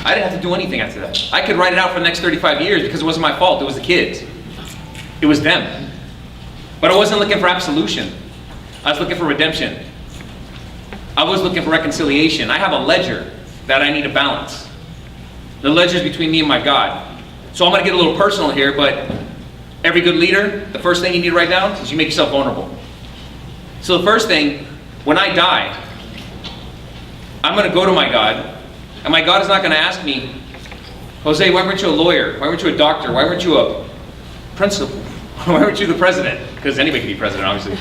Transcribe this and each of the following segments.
I didn't have to do anything after that. I could write it out for the next 35 years because it wasn't my fault. It was the kids. It was them. But I wasn't looking for absolution. I was looking for redemption. I was looking for reconciliation. I have a ledger that I need to balance. The ledger is between me and my God. So I'm going to get a little personal here, but every good leader, the first thing you need to write down is you make yourself vulnerable. So the first thing, when I die, I'm going to go to my God, and my God is not going to ask me, Jose, why weren't you a lawyer? Why weren't you a doctor? Why weren't you a principal? Why weren't you the president? Because anybody can be president, obviously.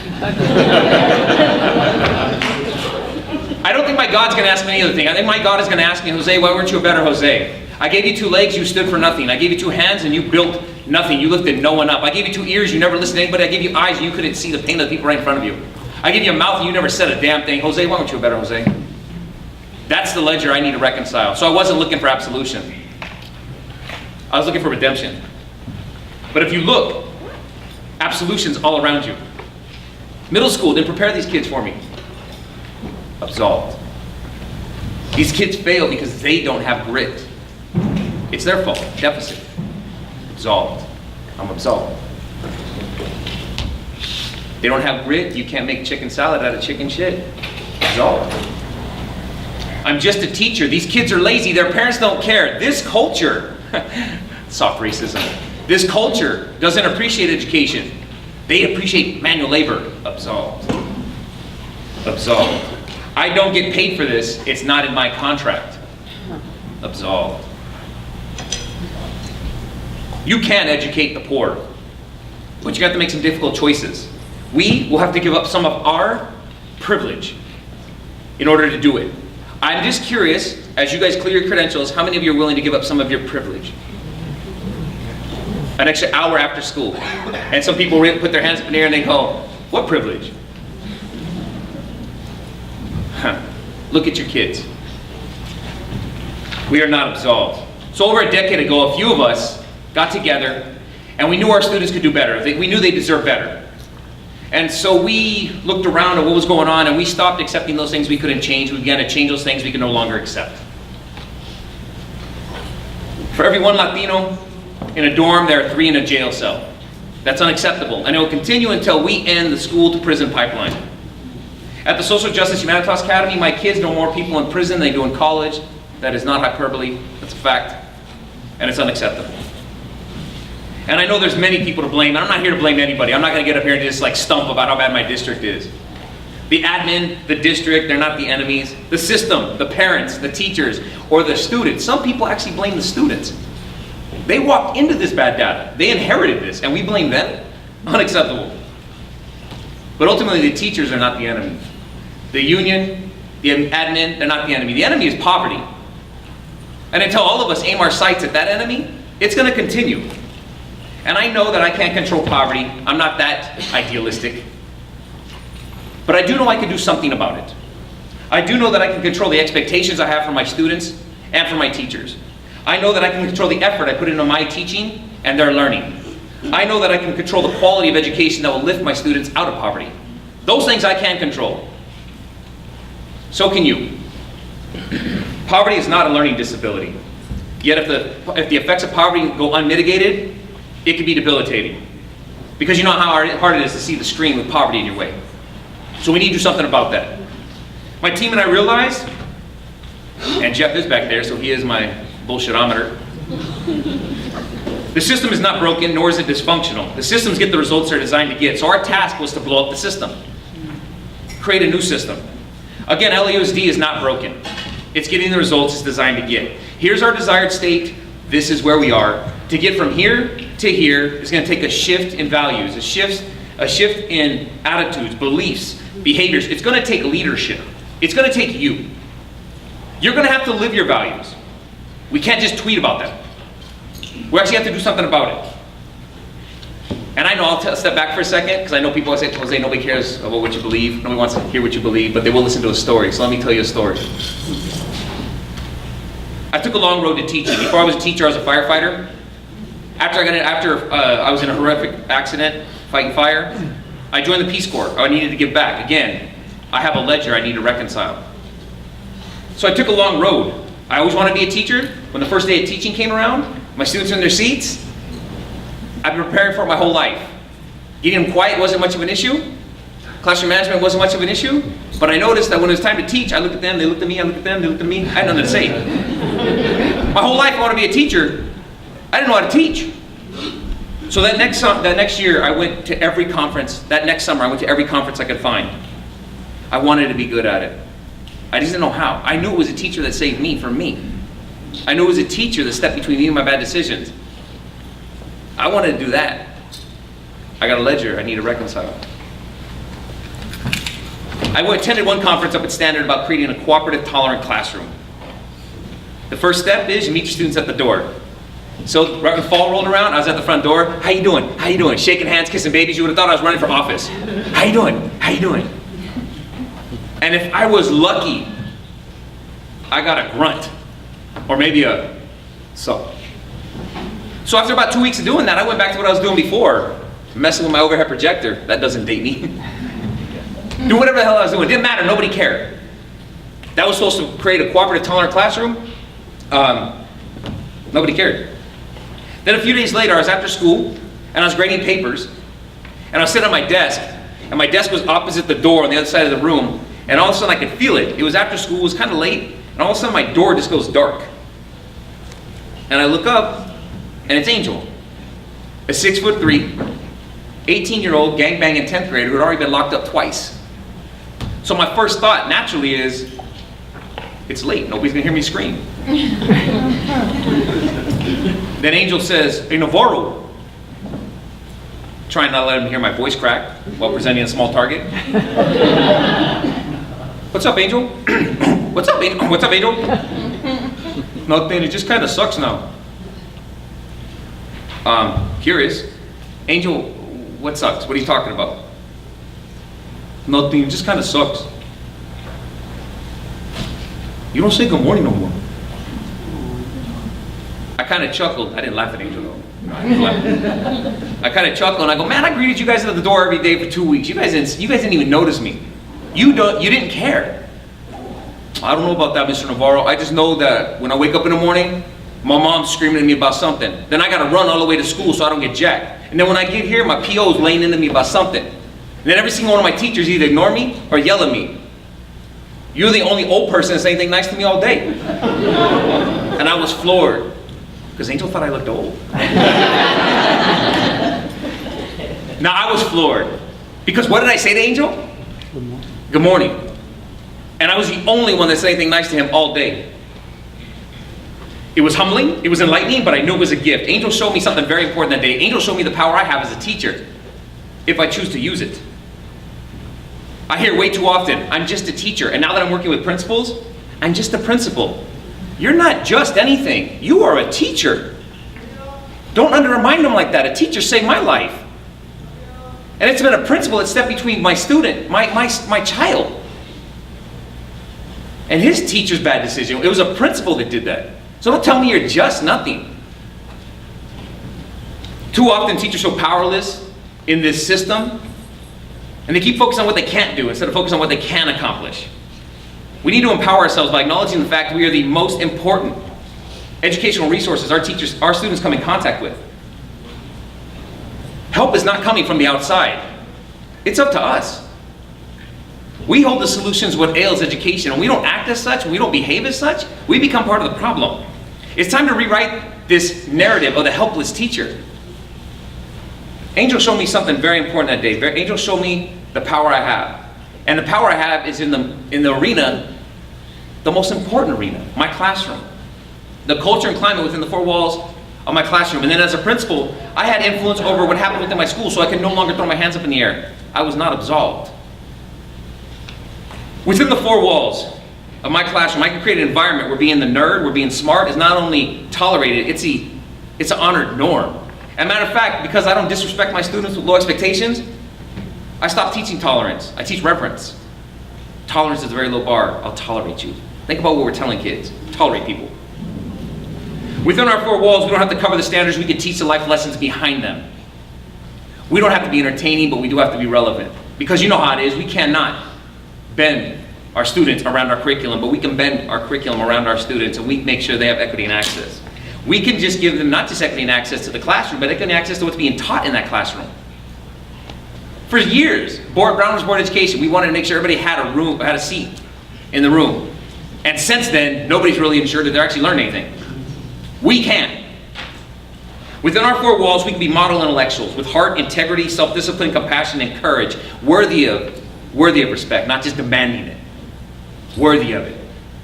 I don't think my God's going to ask me any other thing. I think my God is going to ask me, Jose, why weren't you a better Jose? I gave you 2 legs, you stood for nothing. I gave you 2 hands, and you built nothing. You lifted no one up. I gave you 2 ears, you never listened to anybody. I gave you eyes, and you couldn't see the pain of the people right in front of you. I gave you a mouth, and you never said a damn thing. Jose, why weren't you a better Jose? That's the ledger I need to reconcile. So I wasn't looking for absolution. I was looking for redemption. But if you look, absolution's all around you. Middle school, then prepare these kids for me. Absolved. These kids fail because they don't have grit. It's their fault. Deficit. Absolved. I'm absolved. They don't have grit. You can't make chicken salad out of chicken shit. Absolved. I'm just a teacher. These kids are lazy. Their parents don't care. This culture, soft racism, this culture doesn't appreciate education. They appreciate manual labor. Absolved. Absolved. I don't get paid for this. It's not in my contract. Absolved. You can educate the poor, but you have to make some difficult choices. We will have to give up some of our privilege in order to do it. I'm just curious, as you guys clear your credentials, how many of you are willing to give up some of your privilege? An extra hour after school. And some people put their hands up in the air and they go, what privilege? Look at your kids. We are not absolved. So over a decade ago, a few of us got together and we knew our students could do better. We knew they deserved better. And so we looked around at what was going on and we stopped accepting those things we couldn't change. We began to change those things we could no longer accept. For every 1 Latino in a dorm, there are 3 in a jail cell. That's unacceptable. And it will continue until we end the school to prison pipeline. At the Social Justice Humanitas Academy, my kids know more people in prison than they do in college. That is not hyperbole, that's a fact. And it's unacceptable. And I know there's many people to blame, and I'm not here to blame anybody. I'm not going to get up here and just like stump about how bad my district is. The admin, the district, they're not the enemies. The system, the parents, the teachers, or the students. Some people actually blame the students. They walked into this bad data. They inherited this, and we blame them? Unacceptable. But ultimately, the teachers are not the enemy. The union, the admin, they're not the enemy. The enemy is poverty. And until all of us aim our sights at that enemy, it's going to continue. And I know that I can't control poverty. I'm not that idealistic. But I do know I can do something about it. I do know that I can control the expectations I have for my students and for my teachers. I know that I can control the effort I put into my teaching and their learning. I know that I can control the quality of education that will lift my students out of poverty. Those things I can control. So can you. Poverty is not a learning disability. Yet if the effects of poverty go unmitigated, it can be debilitating. Because you know how hard it is to see the screen with poverty in your way. So we need to do something about that. My team and I realized, and Jeff is back there, so he is my bullshitometer. The system is not broken, nor is it dysfunctional. The systems get the results they're designed to get. So our task was to blow up the system. Create a new system. Again, LAUSD is not broken. It's getting the results it's designed to get. Here's our desired state. This is where we are. To get from here to here is going to take a shift in values, a shift in attitudes, beliefs, behaviors. It's going to take leadership. It's going to take you. You're going to have to live your values. We can't just tweet about them. We actually have to do something about it. And I know I'll step back for a second because I know people say, Jose, nobody cares about what you believe. Nobody wants to hear what you believe, but they will listen to a story. So let me tell you a story. I took a long road to teaching. Before I was a teacher, I was a firefighter. After I was in a horrific accident fighting fire, I joined the Peace Corps. I needed to give back. Again, I have a ledger I need to reconcile. So I took a long road. I always wanted to be a teacher. When the first day of teaching came around, my students are in their seats. I've been preparing for it my whole life. Getting them quiet wasn't much of an issue. Classroom management wasn't much of an issue. But I noticed that when it was time to teach, I looked at them, they looked at me, I looked at them, they looked at me. I had nothing to say. My whole life I wanted to be a teacher. I didn't know how to teach. So that next year, I went to every conference. That next summer, I went to every conference I could find. I wanted to be good at it. I just didn't know how. I knew it was a teacher that saved me from me. I knew it was a teacher that stepped between me and my bad decisions. I wanted to do that. I got a ledger I need to reconcile. I attended one conference up at Standard about creating a cooperative, tolerant classroom. The first step is you meet your students at the door. So right when fall rolled around, I was at the front door. How you doing? How you doing? Shaking hands, kissing babies. You would have thought I was running for office. How you doing? How you doing? And if I was lucky, I got a grunt, or maybe a suck. So after about 2 weeks of doing that, I went back to what I was doing before, messing with my overhead projector. That doesn't date me. Do whatever the hell I was doing. It didn't matter. Nobody cared. That was supposed to create a cooperative, tolerant classroom. Nobody cared. Then a few days later, I was after school, and I was grading papers, and I was sitting at my desk, and my desk was opposite the door on the other side of the room, and all of a sudden I could feel it. It was after school, it was kind of late, and all of a sudden my door just goes dark. And I look up, and it's Angel, a 6'3", 18-year-old gangbanging 10th grader who had already been locked up twice. So my first thought, naturally, is, it's late, nobody's gonna hear me scream. Then Angel says, "Hey, Navarro." Trying not to let him hear my voice crack while presenting a small target. "What's up, Angel?" "What's up, Angel? What's up, Angel?" "Nothing, it just kind of sucks now." Curious. "Angel, what sucks? What are you talking about?" "Nothing, it just kind of sucks." "You don't say good morning no more." I kind of chuckled. I didn't laugh at Angel though. No, I didn't laugh. I kind of chuckled and I go, "Man, I greeted you guys at the door every day for 2 weeks. You guys didn't even notice me. You didn't care." "I don't know about that, Mr. Navarro. I just know that when I wake up in the morning, my mom's screaming at me about something. Then I gotta run all the way to school so I don't get jacked. And then when I get here, my PO's laying into me about something. And then every single one of my teachers either ignore me or yell at me. You're the only old person that says anything nice to me all day." And I was floored, because Angel thought I looked old. Now I was floored, because what did I say to Angel? Good morning. Good morning. And I was the only one that said anything nice to him all day. It was humbling, it was enlightening, but I knew it was a gift. Angel showed me something very important that day. Angel showed me the power I have as a teacher, if I choose to use it. I hear way too often, "I'm just a teacher," and now that I'm working with principals, "I'm just a principal." You're not just anything, you are a teacher. Don't undermine them like that. A teacher saved my life. And it's been a principal that stepped between my student, my child, and his teacher's bad decision. It was a principal that did that. So don't tell me you're just nothing. Too often teachers are so powerless in this system, and they keep focusing on what they can't do instead of focusing on what they can accomplish. We need to empower ourselves by acknowledging the fact that we are the most important educational resources our students come in contact with. Help is not coming from the outside. It's up to us. We hold the solutions what ails education, and we don't act as such, we don't behave as such, we become part of the problem. It's time to rewrite this narrative of the helpless teacher. Angel showed me something very important that day. Angel showed me the power I have. And the power I have is in the arena, the most important arena, my classroom. The culture and climate within the four walls of my classroom. And then as a principal, I had influence over what happened within my school, so I could no longer throw my hands up in the air. I was not absolved. Within the four walls of my classroom, I can create an environment where being the nerd, where being smart is not only tolerated, it's an honored norm. As a matter of fact, because I don't disrespect my students with low expectations, I stopped teaching tolerance. I teach reverence. Tolerance is a very low bar. I'll tolerate you. Think about what we're telling kids. Tolerate people. Within our four walls, we don't have to cover the standards. We can teach the life lessons behind them. We don't have to be entertaining, but we do have to be relevant. Because you know how it is. We cannot bend our students around our curriculum, but we can bend our curriculum around our students, and we make sure they have equity and access. We can just give them not just equity and access to the classroom, but equity and access to what's being taught in that classroom. For years, Brown's Board of Education, we wanted to make sure everybody had a seat in the room. And since then, nobody's really ensured that they're actually learning anything. We can. Within our four walls, we can be model intellectuals with heart, integrity, self-discipline, compassion, and courage, worthy of respect, not just demanding it. Worthy of it.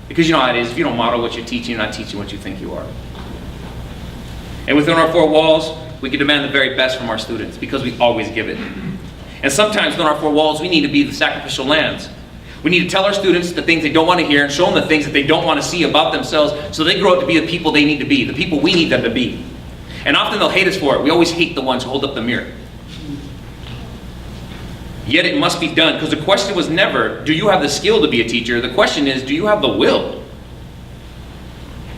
Because you know how it is, if you don't model what you're teaching, you're not teaching what you think you are. And within our four walls, we can demand the very best from our students because we always give it. And sometimes within our four walls, we need to be the sacrificial lambs. We need to tell our students the things they don't want to hear and show them the things that they don't want to see about themselves so they grow up to be the people they need to be, the people we need them to be. And often they'll hate us for it. We always hate the ones who hold up the mirror. Yet it must be done, because the question was never, do you have the skill to be a teacher? The question is, do you have the will?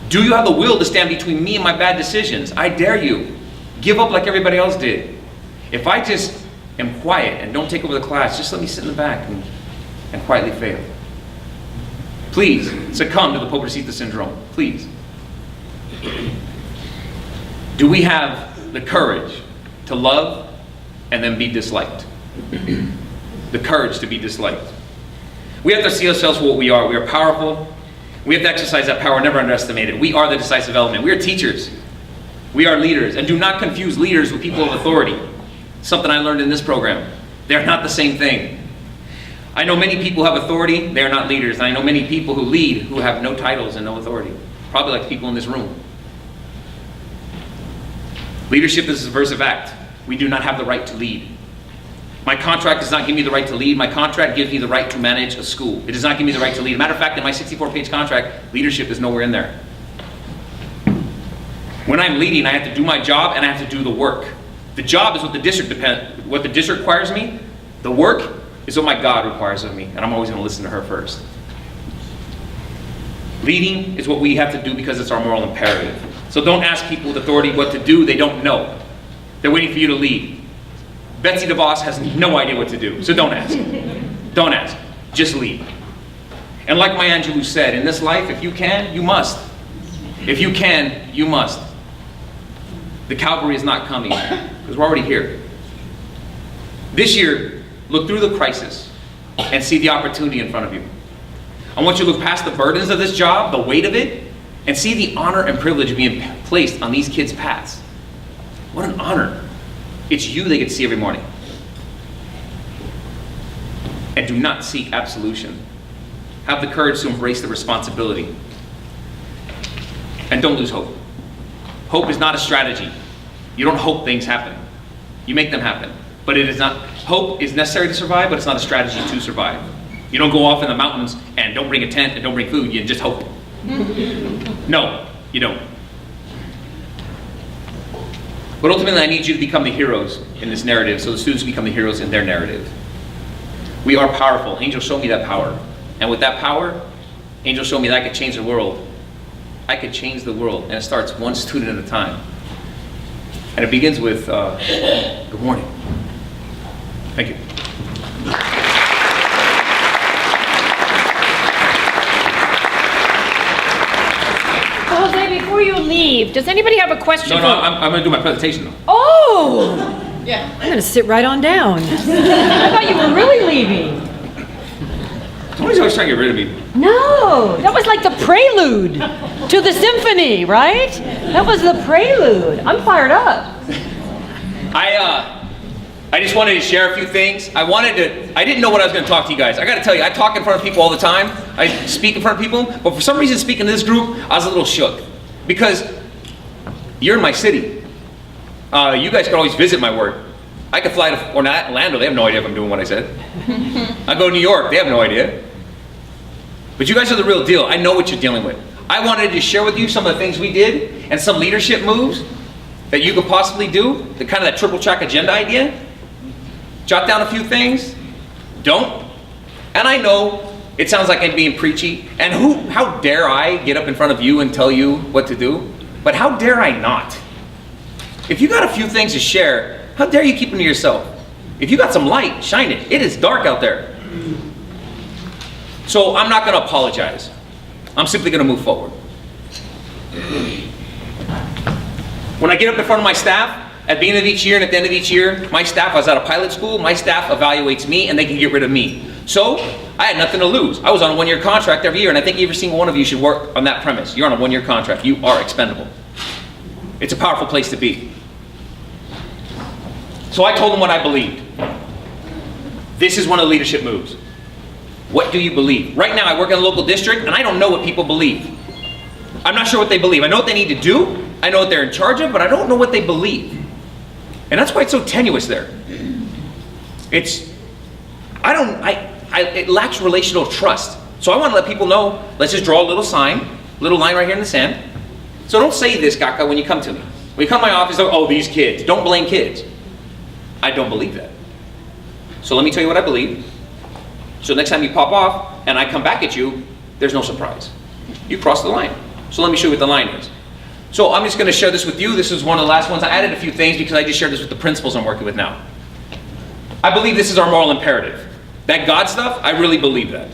Do you have the will to stand between me and my bad decisions? I dare you. Give up like everybody else did. If I just am quiet and don't take over the class, just let me sit in the back and quietly fail. Please succumb to the Pobrecita syndrome. Please. Do we have the courage to love and then be disliked? The courage to be disliked. We have to see ourselves for what we are. We are powerful. We have to exercise that power, never underestimate it. We are the decisive element. We are teachers. We are leaders. And do not confuse leaders with people of authority. Something I learned in this program. They are not the same thing. I know many people who have authority. They are not leaders. And I know many people who lead who have no titles and no authority. Probably like the people in this room. Leadership is a subversive act. We do not have the right to lead. My contract does not give me the right to lead. My contract gives me the right to manage a school. It does not give me the right to lead. As a matter of fact, in my 64-page contract, leadership is nowhere in there. When I'm leading, I have to do my job and I have to do the work. The job is what the district requires me. The work is what my God requires of me, and I'm always going to listen to her first. Leading is what we have to do because it's our moral imperative. So don't ask people with authority what to do. They don't know. They're waiting for you to lead. Betsy DeVos has no idea what to do, so don't ask. Don't ask. Just lead. And like Maya Angelou said, in this life, if you can, you must. If you can, you must. The Calvary is not coming, because we're already here. This year, look through the crisis and see the opportunity in front of you. I want you to look past the burdens of this job, the weight of it, and see the honor and privilege being placed on these kids' paths. What an honor. It's you they get to see every morning. And do not seek absolution. Have the courage to embrace the responsibility. And don't lose hope. Hope is not a strategy. You don't hope things happen. You make them happen. But it is not. Hope is necessary to survive, but it's not a strategy to survive. You don't go off in the mountains and don't bring a tent and don't bring food. You just hope. No, you don't. But ultimately, I need you to become the heroes in this narrative so the students become the heroes in their narrative. We are powerful. Angel showed me that power. And with that power, Angel showed me that I could change the world. I could change the world. And it starts one student at a time. And it begins with, good morning. Thank you. Jose, before you leave, does anybody have a question? No, I'm going to do my presentation though. Oh! Yeah. I'm going to sit right on down. I thought you were really leaving. Somebody's always trying to get rid of me. No, that was like the prelude to the symphony, right? That was the prelude. I'm fired up. I just wanted to share a few things. I didn't know what I was going to talk to you guys. I got to tell you, I talk in front of people all the time. I speak in front of people, but for some reason speaking to this group, I was a little shook. Because you're in my city. You guys can always visit my work. I could fly to Orlando, they have no idea if I'm doing what I said. I go to New York, they have no idea. But you guys are the real deal. I know what you're dealing with. I wanted to share with you some of the things we did and some leadership moves that you could possibly do, the kind of that triple track agenda idea. Jot down a few things. Don't. And I know it sounds like I'm being preachy. And how dare I get up in front of you and tell you what to do? But how dare I not? If you got a few things to share, how dare you keep them to yourself? If you got some light, shine it. It is dark out there. So I'm not going to apologize. I'm simply going to move forward. When I get up in front of my staff, at the beginning of each year and at the end of each year, my staff, I was at a pilot school, my staff evaluates me and they can get rid of me. So I had nothing to lose. I was on a 1-year contract every year, and I think every single one of you should work on that premise. You're on a 1-year contract. You are expendable. It's a powerful place to be. So I told them what I believed. This is one of the leadership moves. What do you believe? Right now, I work in a local district, and I don't know what people believe. I'm not sure what they believe. I know what they need to do. I know what they're in charge of, but I don't know what they believe. And that's why it's so tenuous there. It lacks relational trust. So I want to let people know, let's just draw a little line right here in the sand. So don't say this, Kaka, when you come to me. When you come to my office, oh, these kids. Don't blame kids. I don't believe that. So let me tell you what I believe. So next time you pop off and I come back at you, there's no surprise. You crossed the line. So let me show you what the line is. So I'm just going to share this with you. This is one of the last ones. I added a few things because I just shared this with the principals I'm working with now. I believe this is our moral imperative. That God stuff, I really believe that.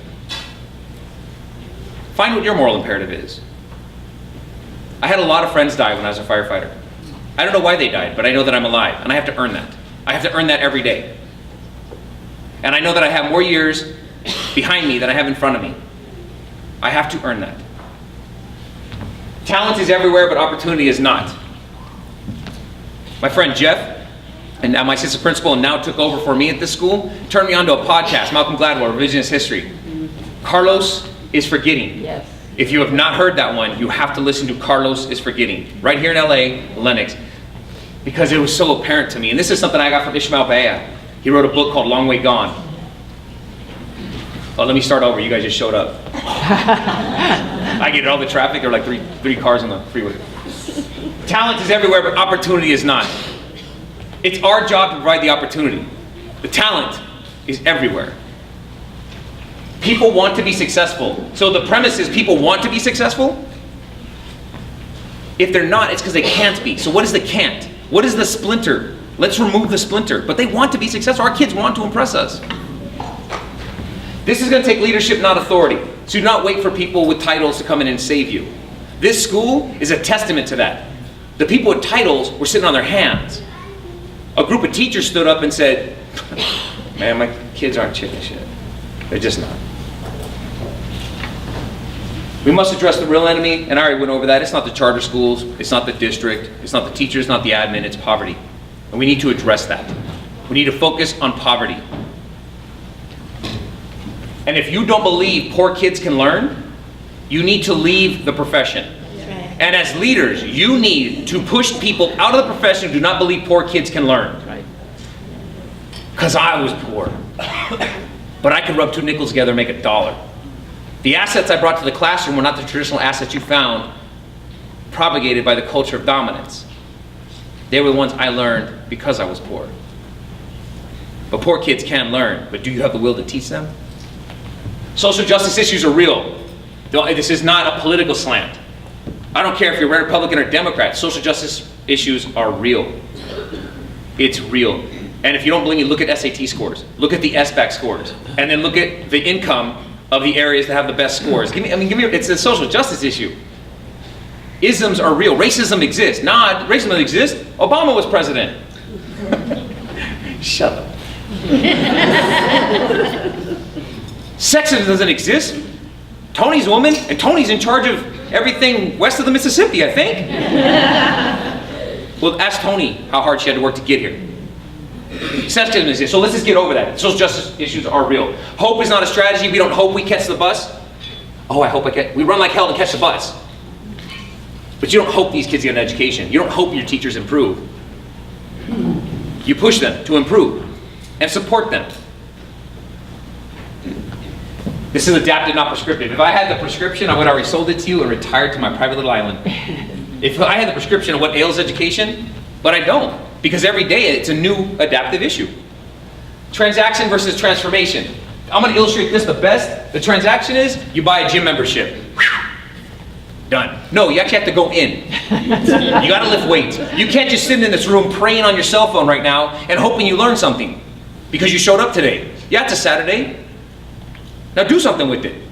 Find what your moral imperative is. I had a lot of friends die when I was a firefighter. I don't know why they died, but I know that I'm alive, and I have to earn that. I have to earn that every day. And I know that I have more years behind me than I have in front of me. I have to earn that. Talent is everywhere, but opportunity is not. My friend Jeff, and now my assistant principal, and now took over for me at this school, turned me on to a podcast, Malcolm Gladwell, Revisionist History. Carlos is Forgetting. Yes. If you have not heard that one, you have to listen to Carlos is Forgetting. Right here in LA, Lenox. Because it was so apparent to me. And this is something I got from Ishmael Baya. He wrote a book called Long Way Gone. Oh, let me start over. You guys just showed up. I get all the traffic. There are like three cars on the freeway. Talent is everywhere, but opportunity is not. It's our job to provide the opportunity. The talent is everywhere. People want to be successful. So the premise is people want to be successful. If they're not, it's because they can't be. So what is the can't? What is the splinter? Let's remove the splinter. But they want to be successful. Our kids want to impress us. This is going to take leadership, not authority. So do not wait for people with titles to come in and save you. This school is a testament to that. The people with titles were sitting on their hands. A group of teachers stood up and said, man, my kids aren't chicken shit. They're just not. We must address the real enemy, and I already went over that. It's not the charter schools, it's not the district, it's not the teachers, not the admin, it's poverty. And we need to address that. We need to focus on poverty. And if you don't believe poor kids can learn, you need to leave the profession. And as leaders, you need to push people out of the profession who do not believe poor kids can learn. Because I was poor. But I could rub 2 nickels together and make $1. The assets I brought to the classroom were not the traditional assets you found propagated by the culture of dominance. They were the ones I learned because I was poor. But poor kids can learn, but do you have the will to teach them? Social justice issues are real. This is not a political slant. I don't care if you're Republican or Democrat, social justice issues are real. It's real. And if you don't believe me, look at SAT scores. Look at the SBAC scores. And then look at the income of the areas that have the best scores. It's a social justice issue. Isms are real. Racism exists. Racism doesn't exist. Obama was president. Shut up. Sexism doesn't exist. Tony's a woman, and Tony's in charge of everything west of the Mississippi, I think. Well, ask Tony how hard she had to work to get here. Sexism exists, so let's just get over that. Social justice issues are real. Hope is not a strategy. We don't hope we catch the bus. Oh, I hope I catch. We run like hell to catch the bus. But you don't hope these kids get an education. You don't hope your teachers improve. You push them to improve and support them. This is adapted, not prescriptive. If I had the prescription, I would have already sold it to you and retired to my private little island. If I had the prescription of what ails education, but I don't, because every day it's a new adaptive issue. Transaction versus transformation. I'm going to illustrate this the best. The transaction is you buy a gym membership. Done. No, you actually have to go in. You got to lift weights. You can't just sit in this room praying on your cell phone right now and hoping you learn something because you showed up today. Yeah, it's a Saturday. Now do something with it.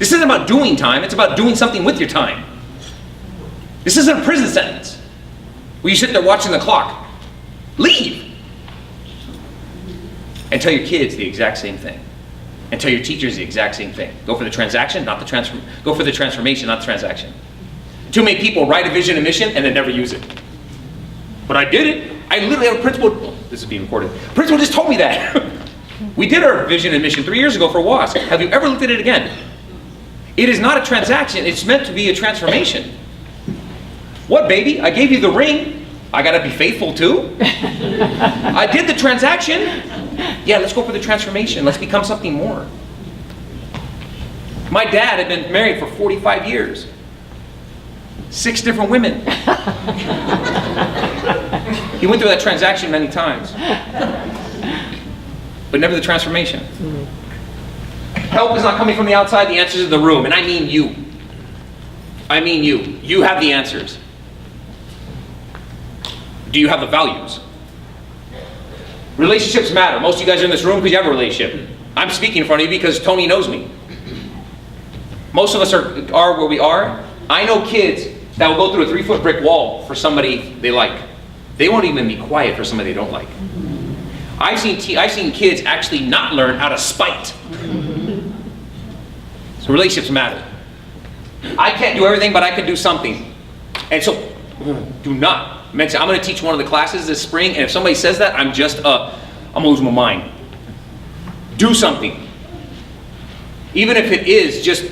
This isn't about doing time, it's about doing something with your time. This isn't a prison sentence where you sit there watching the clock. Leave. And tell your kids the exact same thing. And tell your teachers the exact same thing. Go for the transaction, not the go for the transformation, not the transaction. Too many people write a vision and mission and then never use it. But I did it. I literally have a principal, this is being recorded. Principal just told me that. We did our vision and mission 3 years ago for WASC. Have you ever looked at it again? It is not a transaction, it's meant to be a transformation. What, baby? I gave you the ring. I gotta be faithful too? I did the transaction. Yeah, let's go for the transformation. Let's become something more. My dad had been married for 45 years. 6 different women. He went through that transaction many times. But never the transformation. Help is not coming from the outside, the answers are in the room. And I mean you. I mean you. You have the answers. Do you have the values? Relationships matter. Most of you guys are in this room because you have a relationship. I'm speaking in front of you because Tony knows me. Most of us are where we are. I know kids that will go through a 3-foot brick wall for somebody they like. They won't even be quiet for somebody they don't like. I've seen kids actually not learn out of spite. So relationships matter. I can't do everything, but I can do something. And so, do not mention, I'm going to teach one of the classes this spring, and if somebody says that, I'm going to lose my mind. Do something. Even if it is just,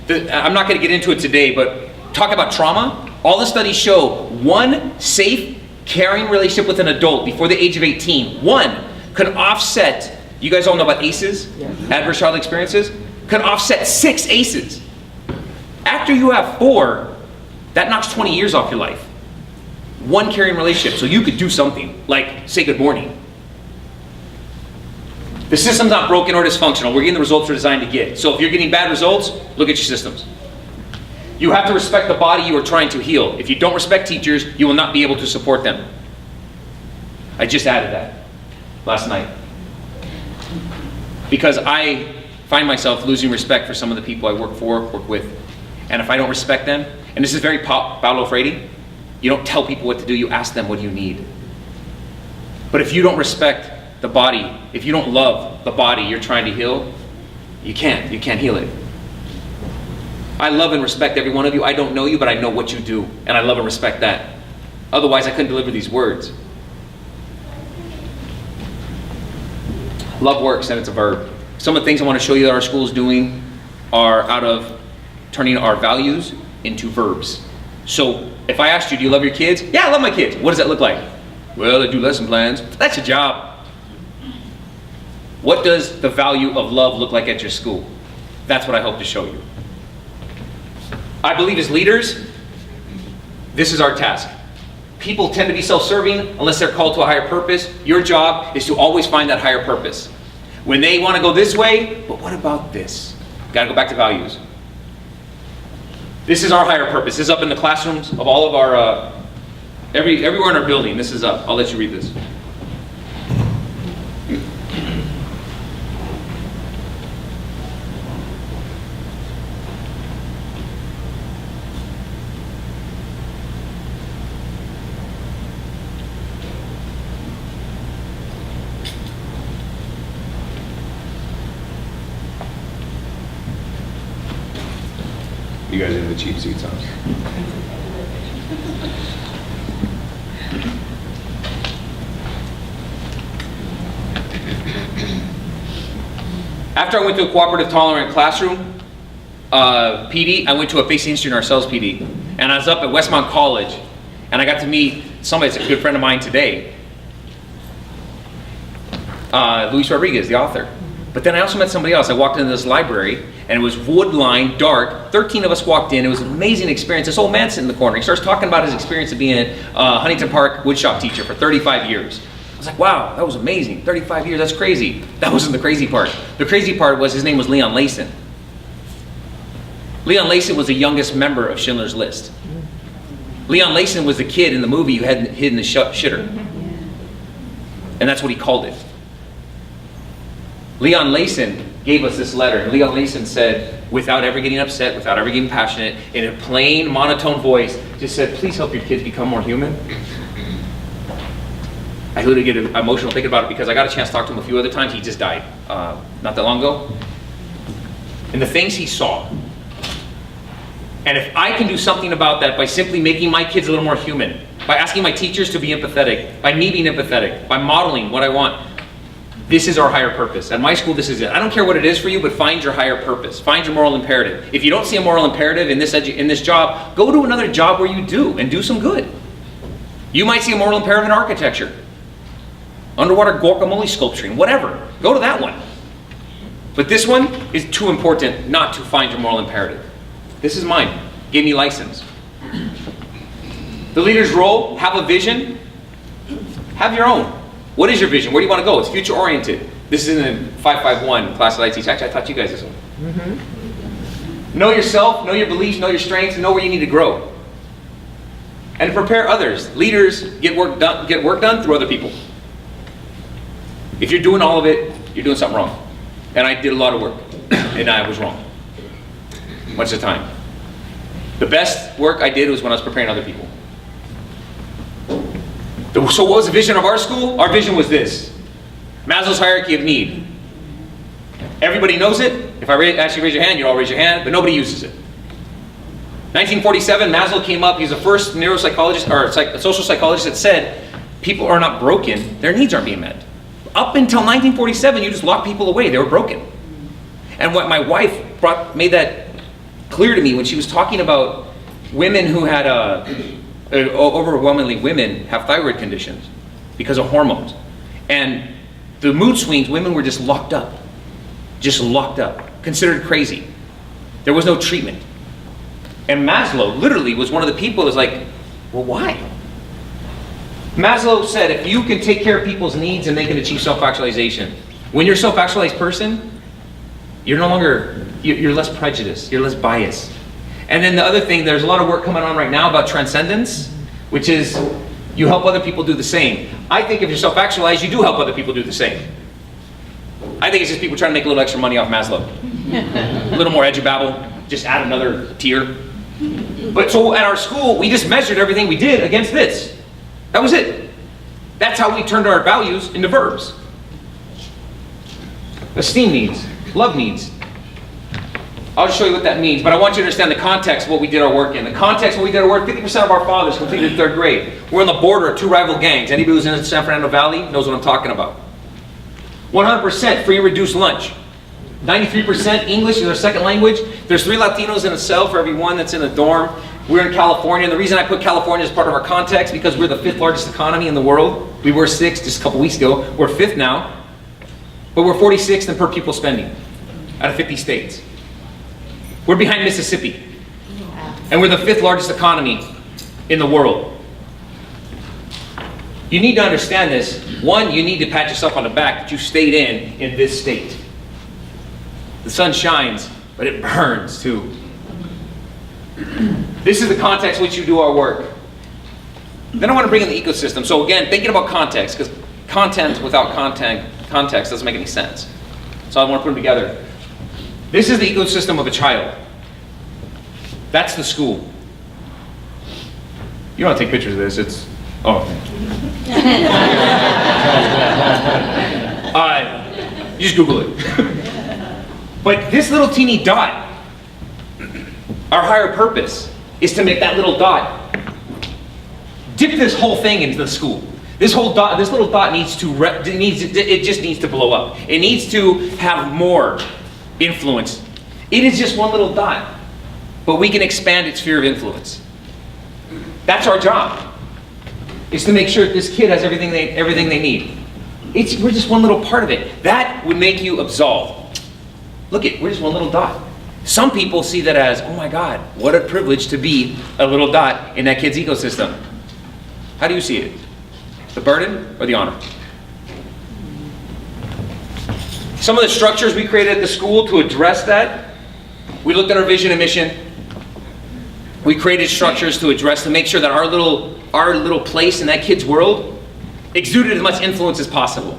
I'm not going to get into it today, but talk about trauma. All the studies show one safe, caring relationship with an adult before the age of 18, one can offset, you guys all know about ACEs, adverse childhood experiences, can offset 6 ACEs. After you have 4, that knocks 20 years off your life. One caring relationship, so you could do something, like say good morning. The system's not broken or dysfunctional. We're getting the results we're designed to get. So if you're getting bad results, look at your systems. You have to respect the body you are trying to heal. If you don't respect teachers, you will not be able to support them. I just added that last night. Because I find myself losing respect for some of the people I work with. And if I don't respect them, and this is very Paulo Freire, you don't tell people what to do, you ask them, what do you need? But if you don't respect the body, if you don't love the body you're trying to heal, you can't heal it. I love and respect every one of you. I don't know you, but I know what you do, and I love and respect that. Otherwise, I couldn't deliver these words. Love works, and it's a verb. Some of the things I want to show you that our school is doing are out of turning our values into verbs. So if I asked you, do you love your kids? Yeah, I love my kids. What does that look like? Well, I do lesson plans. That's your job. What does the value of love look like at your school? That's what I hope to show you. I believe as leaders, this is our task. People tend to be self-serving unless they're called to a higher purpose. Your job is to always find that higher purpose. When they want to go this way, but what about this? Got to go back to values. This is our higher purpose. This is up in the classrooms of all of our, everywhere in our building. This is up. I'll let you read this. You guys in the cheap seats, huh? After I went to a cooperative tolerant classroom, PD, I went to a basic history in ourselves PD. And I was up at Westmont College, and I got to meet somebody that's a good friend of mine today, Luis Rodriguez, the author. But then I also met somebody else. I walked into this library, and it was wood-lined, dark. 13 of us walked in. It was an amazing experience. This old man sitting in the corner. He starts talking about his experience of being a Huntington Park woodshop teacher for 35 years. I was like, wow, that was amazing. 35 years, that's crazy. That wasn't the crazy part. The crazy part was his name was Leon Layson. Leon Layson was the youngest member of Schindler's List. Leon Layson was the kid in the movie who had hidden the shitter. And that's what he called it. Leon Layson gave us this letter, and Leon Layson said, without ever getting upset, without ever getting passionate, in a plain, monotone voice, just said, please help your kids become more human. I literally get emotional thinking about it because I got a chance to talk to him a few other times. He just died not that long ago. And the things he saw. And if I can do something about that by simply making my kids a little more human, by asking my teachers to be empathetic, by me being empathetic, by modeling what I want, this is our higher purpose. At my school, this is it. I don't care what it is for you, but find your higher purpose. Find your moral imperative. If you don't see a moral imperative in this job, go to another job where you do, and do some good. You might see a moral imperative in architecture, underwater guacamole sculpturing, whatever. Go to that one. But this one is too important not to find your moral imperative. This is mine. Give me license. The leader's role, have a vision. Have your own. What is your vision? Where do you want to go? It's future oriented. This is in the 551 class that I teach. Actually, I taught you guys this one. Mm-hmm. Know yourself, know your beliefs, know your strengths, and know where you need to grow. And prepare others. Leaders get work done through other people. If you're doing all of it, you're doing something wrong. And I did a lot of work, and I was wrong. Much of the time. The best work I did was when I was preparing other people. So what was the vision of our school? Our vision was this. Maslow's hierarchy of need. Everybody knows it. If I ask you to raise your hand, you all raise your hand, but nobody uses it. 1947, Maslow came up. He's the first neuropsychologist, or social psychologist that said, people are not broken, their needs aren't being met. Up until 1947, you just locked people away. They were broken. And what my wife made that clear to me when she was talking about women who had overwhelmingly women have thyroid conditions because of hormones. And the mood swings, women were just locked up, considered crazy. There was no treatment. And Maslow literally was one of the people that was like, well, why? Maslow said, if you can take care of people's needs and they can achieve self-actualization, when you're a self-actualized person, you're no longer, you're less prejudiced, you're less biased. And then the other thing, there's a lot of work coming on right now about transcendence, which is you help other people do the same. I think if you're self-actualized, you do help other people do the same. I think it's just people trying to make a little extra money off Maslow. A little more edubabble, just add another tier. But so at our school, we just measured everything we did against this. That was it. That's how we turned our values into verbs. Esteem needs, love needs. I'll just show you what that means, but I want you to understand the context of what we did our work in. The context of what we did our work, 50% of our fathers completed 3rd grade. We're on the border of 2 rival gangs. Anybody who's in the San Fernando Valley knows what I'm talking about. 100% free reduced lunch. 93% English is our second language. There's 3 Latinos in a cell for every one that's in a dorm. We're in California, and the reason I put California as part of our context, because we're the 5th largest economy in the world. We were 6th just a couple weeks ago. We're 5th now. But we're 46th in per pupil spending out of 50 states. We're behind Mississippi. And we're the 5th largest economy in the world. You need to understand this. One, you need to pat yourself on the back that you stayed in this state. The sun shines, but it burns too. This is the context in which you do our work. Then I want to bring in the ecosystem. So again, thinking about context, because content without context doesn't make any sense. So I want to put them together. This is the ecosystem of a child. That's the school. You don't have to take pictures of this. It's, oh. You just Google it. But this little teeny dot, our higher purpose is to make that little dot dip this whole thing into the school. This little dot needs to, it just needs to blow up. It needs to have more influence. It is just one little dot, but we can expand its sphere of influence. That's our job, is to make sure that this kid has everything they need. We're just one little part of it. That would make you absolve. Look we're just one little dot. Some people see that as, oh my God, what a privilege to be a little dot in that kid's ecosystem. How do you see it? The burden or the honor? Some of the structures we created at the school to address that, we looked at our vision and mission. We created structures to address, to make sure that our little place in that kid's world exuded as much influence as possible.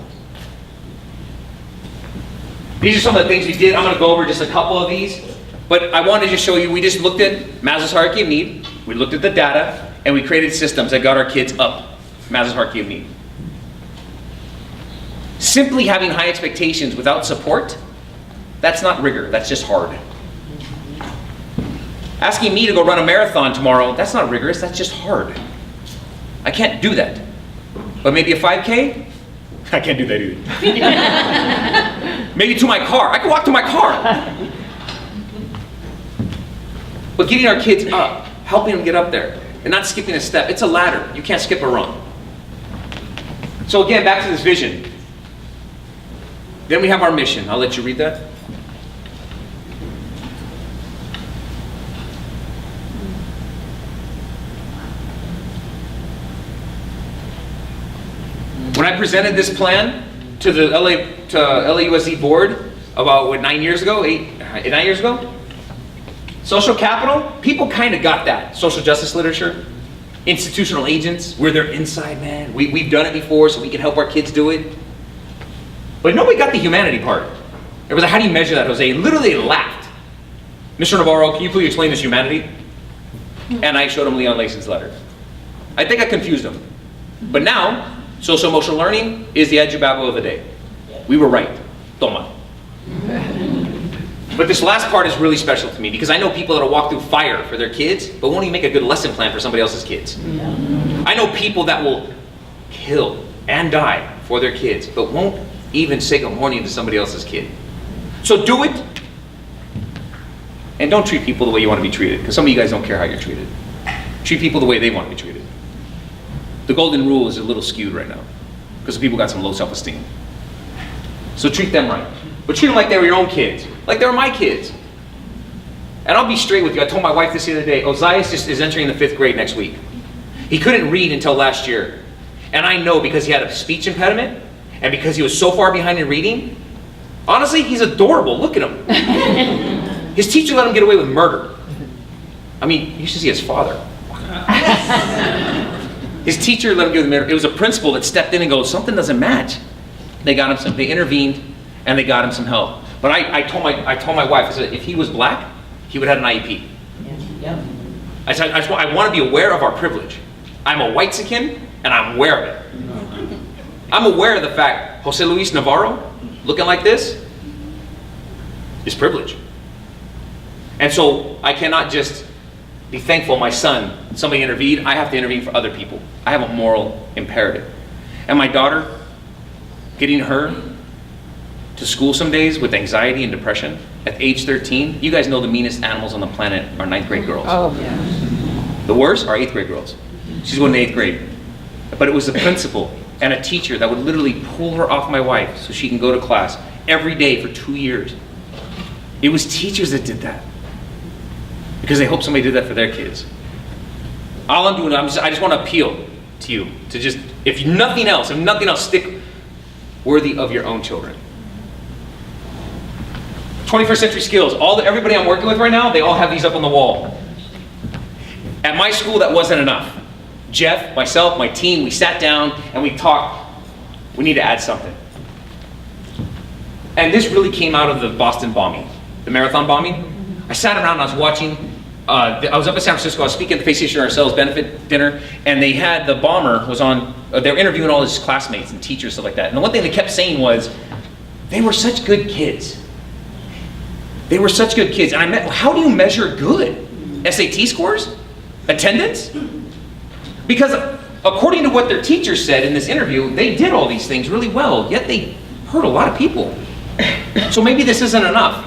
These are some of the things we did. I'm going to go over just a couple of these. But I wanted to show you, we just looked at Maslow's hierarchy of need, we looked at the data, and we created systems that got our kids up Maslow's hierarchy of need. Simply having high expectations without support, that's not rigor, that's just hard. Asking me to go run a marathon tomorrow, that's not rigorous, that's just hard. I can't do that. But maybe a 5K? I can't do that either. Maybe to my car, I can walk to my car. But getting our kids up, helping them get up there, and not skipping a step. It's a ladder. You can't skip a rung. So again, back to this vision. Then we have our mission. I'll let you read that. When I presented this plan to the LAUSD board about, 9 years ago, 9 years ago? Social capital, people kind of got that. Social justice literature, institutional agents, we're their inside man. We've done it before, so we can help our kids do it. But nobody got the humanity part. It was like, how do you measure that, Jose? Literally, they laughed. Mr. Navarro, can you please explain this humanity? And I showed him Leon Lason's letter. I think I confused him. But now, social emotional learning is the edubabble of the day. We were right. Toma. But this last part is really special to me because I know people that'll walk through fire for their kids, but won't even make a good lesson plan for somebody else's kids. I know people that will kill and die for their kids, but won't even say good morning to somebody else's kid. So do it, and don't treat people the way you want to be treated, because some of you guys don't care how you're treated. Treat people the way they want to be treated. The golden rule is a little skewed right now, because people got some low self-esteem. So treat them right. But treat them like they were your own kids, like they were my kids. And I'll be straight with you. I told my wife this the other day, Ozias is entering the 5th grade next week. He couldn't read until last year. And I know because he had a speech impediment, and because he was so far behind in reading, honestly, he's adorable. Look at him. His teacher let him get away with murder. I mean, you should see his father. His teacher let him get away with murder. It was a principal that stepped in and goes, something doesn't match. They intervened, and they got him some help. But I told my wife, I said, if he was black, he would have had an IEP. Yeah. I said, I want to be aware of our privilege. I'm a white-sican, and I'm aware of it. I'm aware of the fact, Jose Luis Navarro, looking like this, is privilege. And so I cannot just be thankful my son, somebody intervened, I have to intervene for other people. I have a moral imperative. And my daughter, getting her to school some days with anxiety and depression at age 13, you guys know the meanest animals on the planet are 9th grade girls. Oh, yeah. The worst are 8th grade girls. She's going to 8th grade. But it was the principal and a teacher that would literally pull her off my wife so she can go to class every day for 2 years. It was teachers that did that because they hope somebody did that for their kids. All I'm doing, I just want to appeal to you to just, if nothing else, stick worthy of your own children. 21st century skills. Everybody I'm working with right now, they all have these up on the wall. At my school, that wasn't enough. Jeff, myself, my team, we sat down and we talked. We need to add something. And this really came out of the Boston bombing, the marathon bombing. I sat around and I was watching. I was up in San Francisco. I was speaking at the Face Station Ourselves benefit dinner, and they had the bomber was on. They were interviewing all his classmates and teachers, stuff like that. And the one thing they kept saying was, they were such good kids. They were such good kids. And how do you measure good? SAT scores? Attendance? Because according to what their teachers said in this interview, they did all these things really well, yet they hurt a lot of people. So maybe this isn't enough.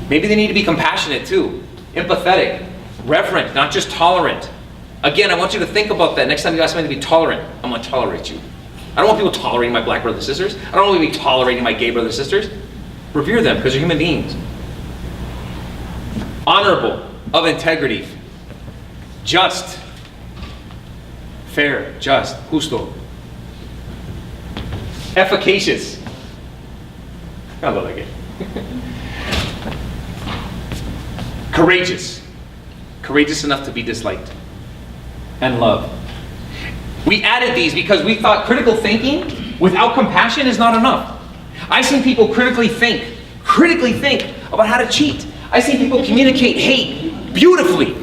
Maybe they need to be compassionate too, empathetic, reverent, not just tolerant. Again, I want you to think about that. Next time you ask somebody to be tolerant, I'm going to tolerate you. I don't want people tolerating my black brothers and sisters. I don't want to be tolerating my gay brothers and sisters. Revere them because they're human beings. Honorable, of integrity, just, fair, just, justo, efficacious. I love that game. Courageous, courageous enough to be disliked, and love. We added these because we thought critical thinking without compassion is not enough. I've seen people critically think critically think about how to cheat. I see people communicate hate beautifully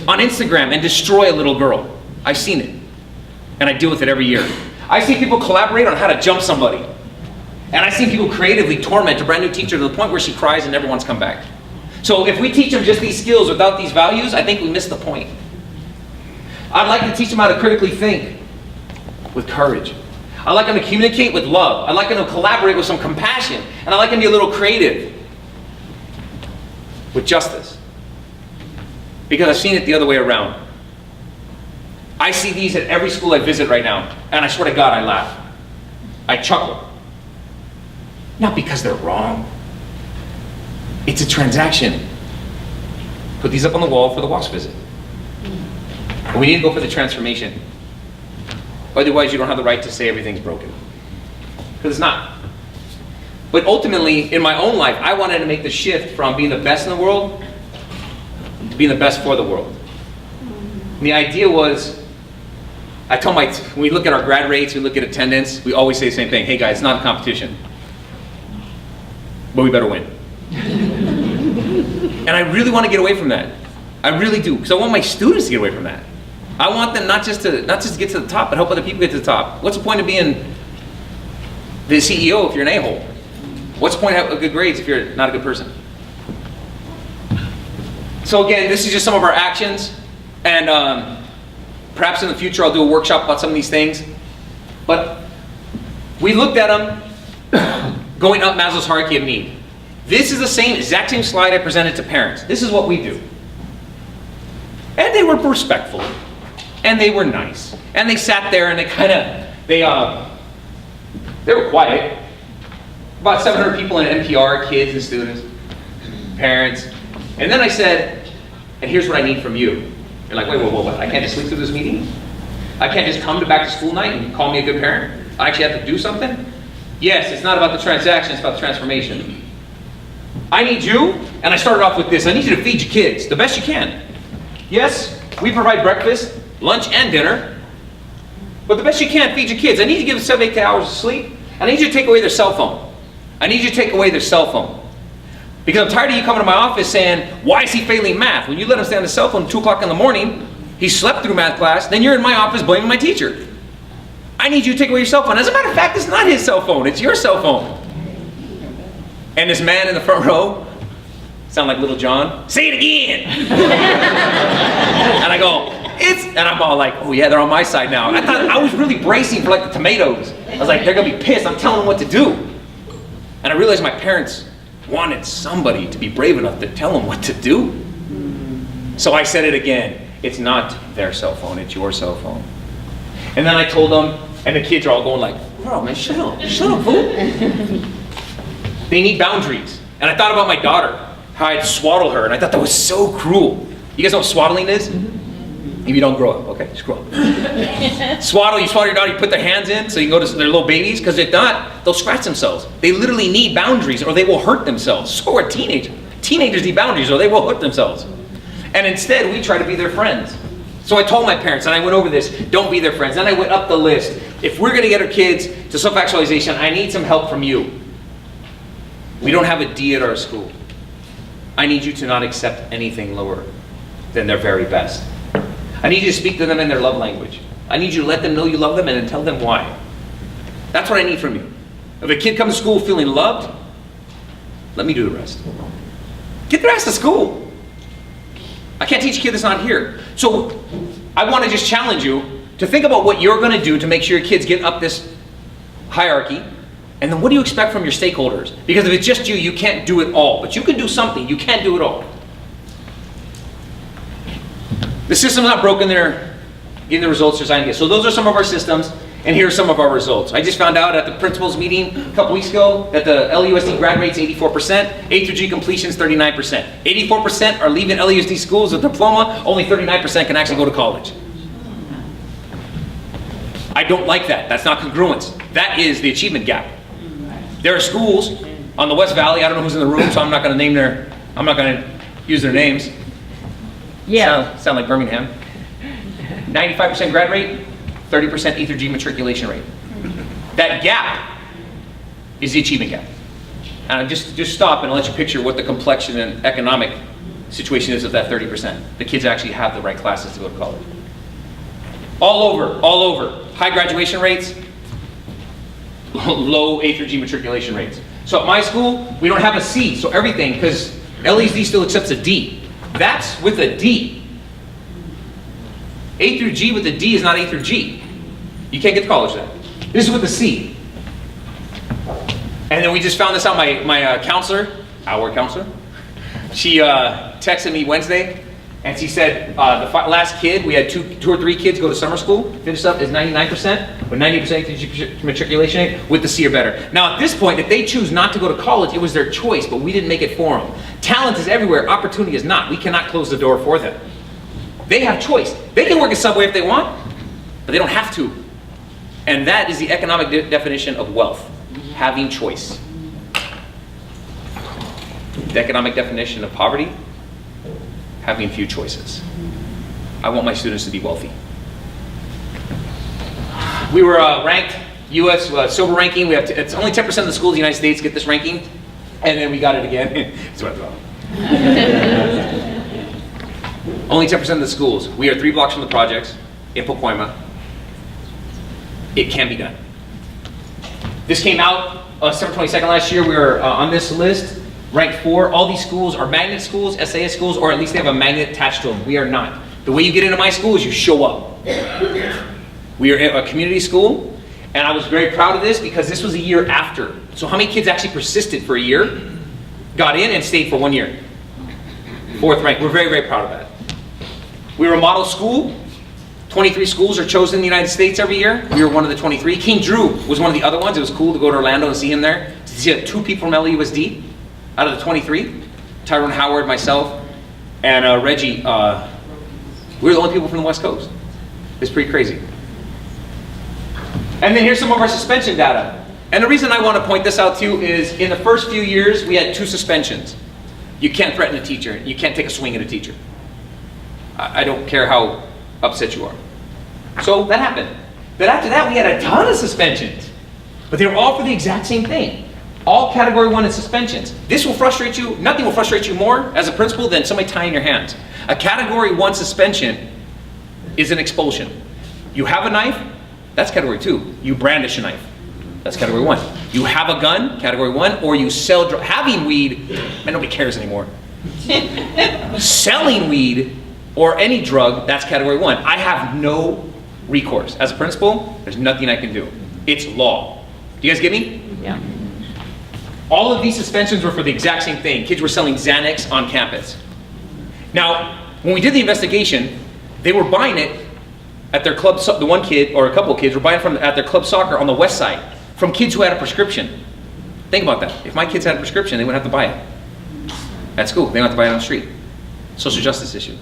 on Instagram and destroy a little girl. I've seen it, and I deal with it every year. I see people collaborate on how to jump somebody. And I've seen people creatively torment a brand new teacher to the point where she cries and never wants to come back. So if we teach them just these skills without these values, I think we miss the point. I'd like to teach them how to critically think with courage. I'd like them to communicate with love. I'd like them to collaborate with some compassion. And I'd like them to be a little creative with justice. Because I've seen it the other way around. I see these at every school I visit right now, and I swear to God, I laugh. I chuckle. Not because they're wrong. It's a transaction. Put these up on the wall for the WASP visit. And we need to go for the transformation. Otherwise, you don't have the right to say everything's broken. Because it's not. But ultimately, in my own life, I wanted to make the shift from being the best in the world to being the best for the world. And the idea was, I told when we look at our grad rates, we look at attendance, we always say the same thing. Hey guys, it's not a competition. But we better win. And I really want to get away from that. I really do. Because I want my students to get away from that. I want them not just to get to the top, but help other people get to the top. What's the point of being the CEO if you're an a-hole? What's the point of having good grades if you're not a good person? So again, this is just some of our actions. And perhaps in the future I'll do a workshop about some of these things. But we looked at them going up Maslow's hierarchy of need. This is the exact same slide I presented to parents. This is what we do. And they were respectful. And they were nice. And they sat there and they were quiet. About 700 people in NPR, kids and students, parents. And then I said, and here's what I need from you. You're like, wait, what? I can't just sleep through this meeting? I can't just come to back to school night and call me a good parent? I actually have to do something? Yes, it's not about the transaction, it's about the transformation. I need you, and I started off with this, I need you to feed your kids the best you can. Yes, we provide breakfast, lunch, and dinner, but the best you can, feed your kids. I need you to give them 7 to 8 hours of sleep. I need you to take away their cell phone. I need you to take away their cell phone. Because I'm tired of you coming to my office saying, why is he failing math? When you let him stay on the cell phone at 2 o'clock in the morning, he slept through math class, then you're in my office blaming my teacher. I need you to take away your cell phone. As a matter of fact, it's not his cell phone, it's your cell phone. And this man in the front row, sound like Little John, say it again. And I go, and I'm all like, oh yeah, they're on my side now. I was really bracing for like the tomatoes. I was like, they're gonna be pissed, I'm telling them what to do. And I realized my parents wanted somebody to be brave enough to tell them what to do. So I said it again, it's not their cell phone, it's your cell phone. And then I told them, and the kids are all going like, bro, man, shut up, fool. They need boundaries. And I thought about my daughter, how I'd swaddle her, and I thought that was so cruel. You guys know what swaddling is? If you don't grow up, okay, just grow up. You swaddle your daughter, you put their hands in so you can go to their little babies, because if not, they'll scratch themselves. They literally need boundaries or they will hurt themselves. So are teenagers. Teenagers need boundaries or they will hurt themselves. And instead, we try to be their friends. So I told my parents, and I went over this, don't be their friends. Then I went up the list. If we're gonna get our kids to self-actualization, I need some help from you. We don't have a D at our school. I need you to not accept anything lower than their very best. I need you to speak to them in their love language. I need you to let them know you love them and then tell them why. That's what I need from you. If a kid comes to school feeling loved, let me do the rest. Get the rest of school. I can't teach a kid that's not here. So I want to just challenge you to think about what you're going to do to make sure your kids get up this hierarchy. And then what do you expect from your stakeholders? Because if it's just you, you can't do it all. But you can do something. You can't do it all. The system's not broken there, getting the results they're trying to get. So those are some of our systems, and here are some of our results. I just found out at the principals meeting a couple weeks ago that the LUSD grad rate's 84%, A through G completion's 39%. 84% are leaving LUSD schools with a diploma, only 39% can actually go to college. I don't like that. That's not congruence. That is the achievement gap. There are schools on the West Valley, I don't know who's in the room, so I'm not going to use their names. Yeah. Sound like Birmingham. 95% grad rate, 30% E through G matriculation rate. That gap is the achievement gap. Just stop and I'll let you picture what the complexion and economic situation is of that 30%. The kids actually have the right classes to go to college. All over. High graduation rates, low A through G matriculation rates. So at my school, we don't have a C, so everything, because LESD still accepts a D. That's with a D. A through G with a D is not A through G. You can't get to college then. This is with a C. And then we just found this out, my counselor, our counselor, she texted me Wednesday, and she said the last kid, we had two or three kids go to summer school, finished up is 99%, with 90% matriculation rate with the C or better. Now at this point, if they choose not to go to college, it was their choice, but we didn't make it for them. Talent is everywhere, opportunity is not. We cannot close the door for them. They have choice. They can work at Subway if they want, but they don't have to. And that is the economic definition of wealth, having choice. The economic definition of poverty, having few choices. I want my students to be wealthy. We were ranked U.S. Silver ranking. We have it's only 10% of the schools in the United States get this ranking, and then we got it again. That's what I thought. Only 10% of the schools. We are 3 blocks from the projects in Pacoima. It can be done. This came out September 22nd last year. We were on this list, ranked 4. All these schools are magnet schools, SAS schools, or at least they have a magnet attached to them. We are not. The way you get into my school is you show up. We are a community school, and I was very proud of this because this was a year after. So how many kids actually persisted for a year, got in, and stayed for 1 year? 4th rank. We're very, very proud of that. We were a model school. 23 schools are chosen in the United States every year. We were one of the 23. King Drew was one of the other ones. It was cool to go to Orlando and see him there. To see 2 people from LUSD out of the 23. Tyrone Howard, myself, and Reggie. We were the only people from the West Coast. It's pretty crazy. And then here's some of our suspension data. And the reason I want to point this out to you is in the first few years, we had 2 suspensions. You can't threaten a teacher. You can't take a swing at a teacher. I don't care how upset you are. So that happened. But after that, we had a ton of suspensions. But they were all for the exact same thing. All category 1 is suspensions. This will frustrate you. Nothing will frustrate you more as a principal than somebody tying your hands. A category 1 suspension is an expulsion. You have a knife, that's category 2. You brandish a knife, that's category 1. You have a gun, category 1, or you sell having weed, man, nobody cares anymore. Selling weed or any drug, that's category 1. I have no recourse. As a principal, there's nothing I can do. It's law. Do you guys get me? Yeah. All of these suspensions were for the exact same thing. Kids were selling Xanax on campus. Now, when we did the investigation, they were buying it at their club, the one kid or a couple of kids were buying from at their club soccer on the west side from kids who had a prescription. Think about that. If my kids had a prescription, they wouldn't have to buy it at school. They don't have to buy it on the street. Social justice issue.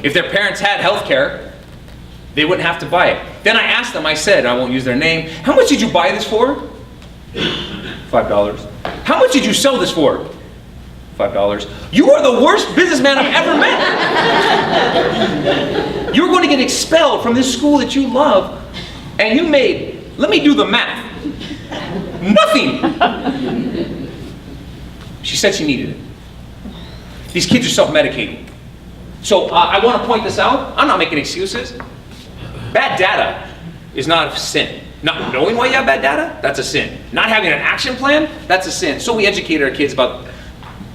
If their parents had health care, they wouldn't have to buy it. Then I asked them, I said, I won't use their name, how much did you buy this for? $5. How much did you sell this for? $5. You are the worst businessman I've ever met. You're going to get expelled from this school that you love, and you made, let me do the math, nothing. She said she needed it. These kids are self-medicating. So I want to point this out. I'm not making excuses. Bad data is not a sin. Not knowing why you have bad data, that's a sin. Not having an action plan, that's a sin. So we educate our kids about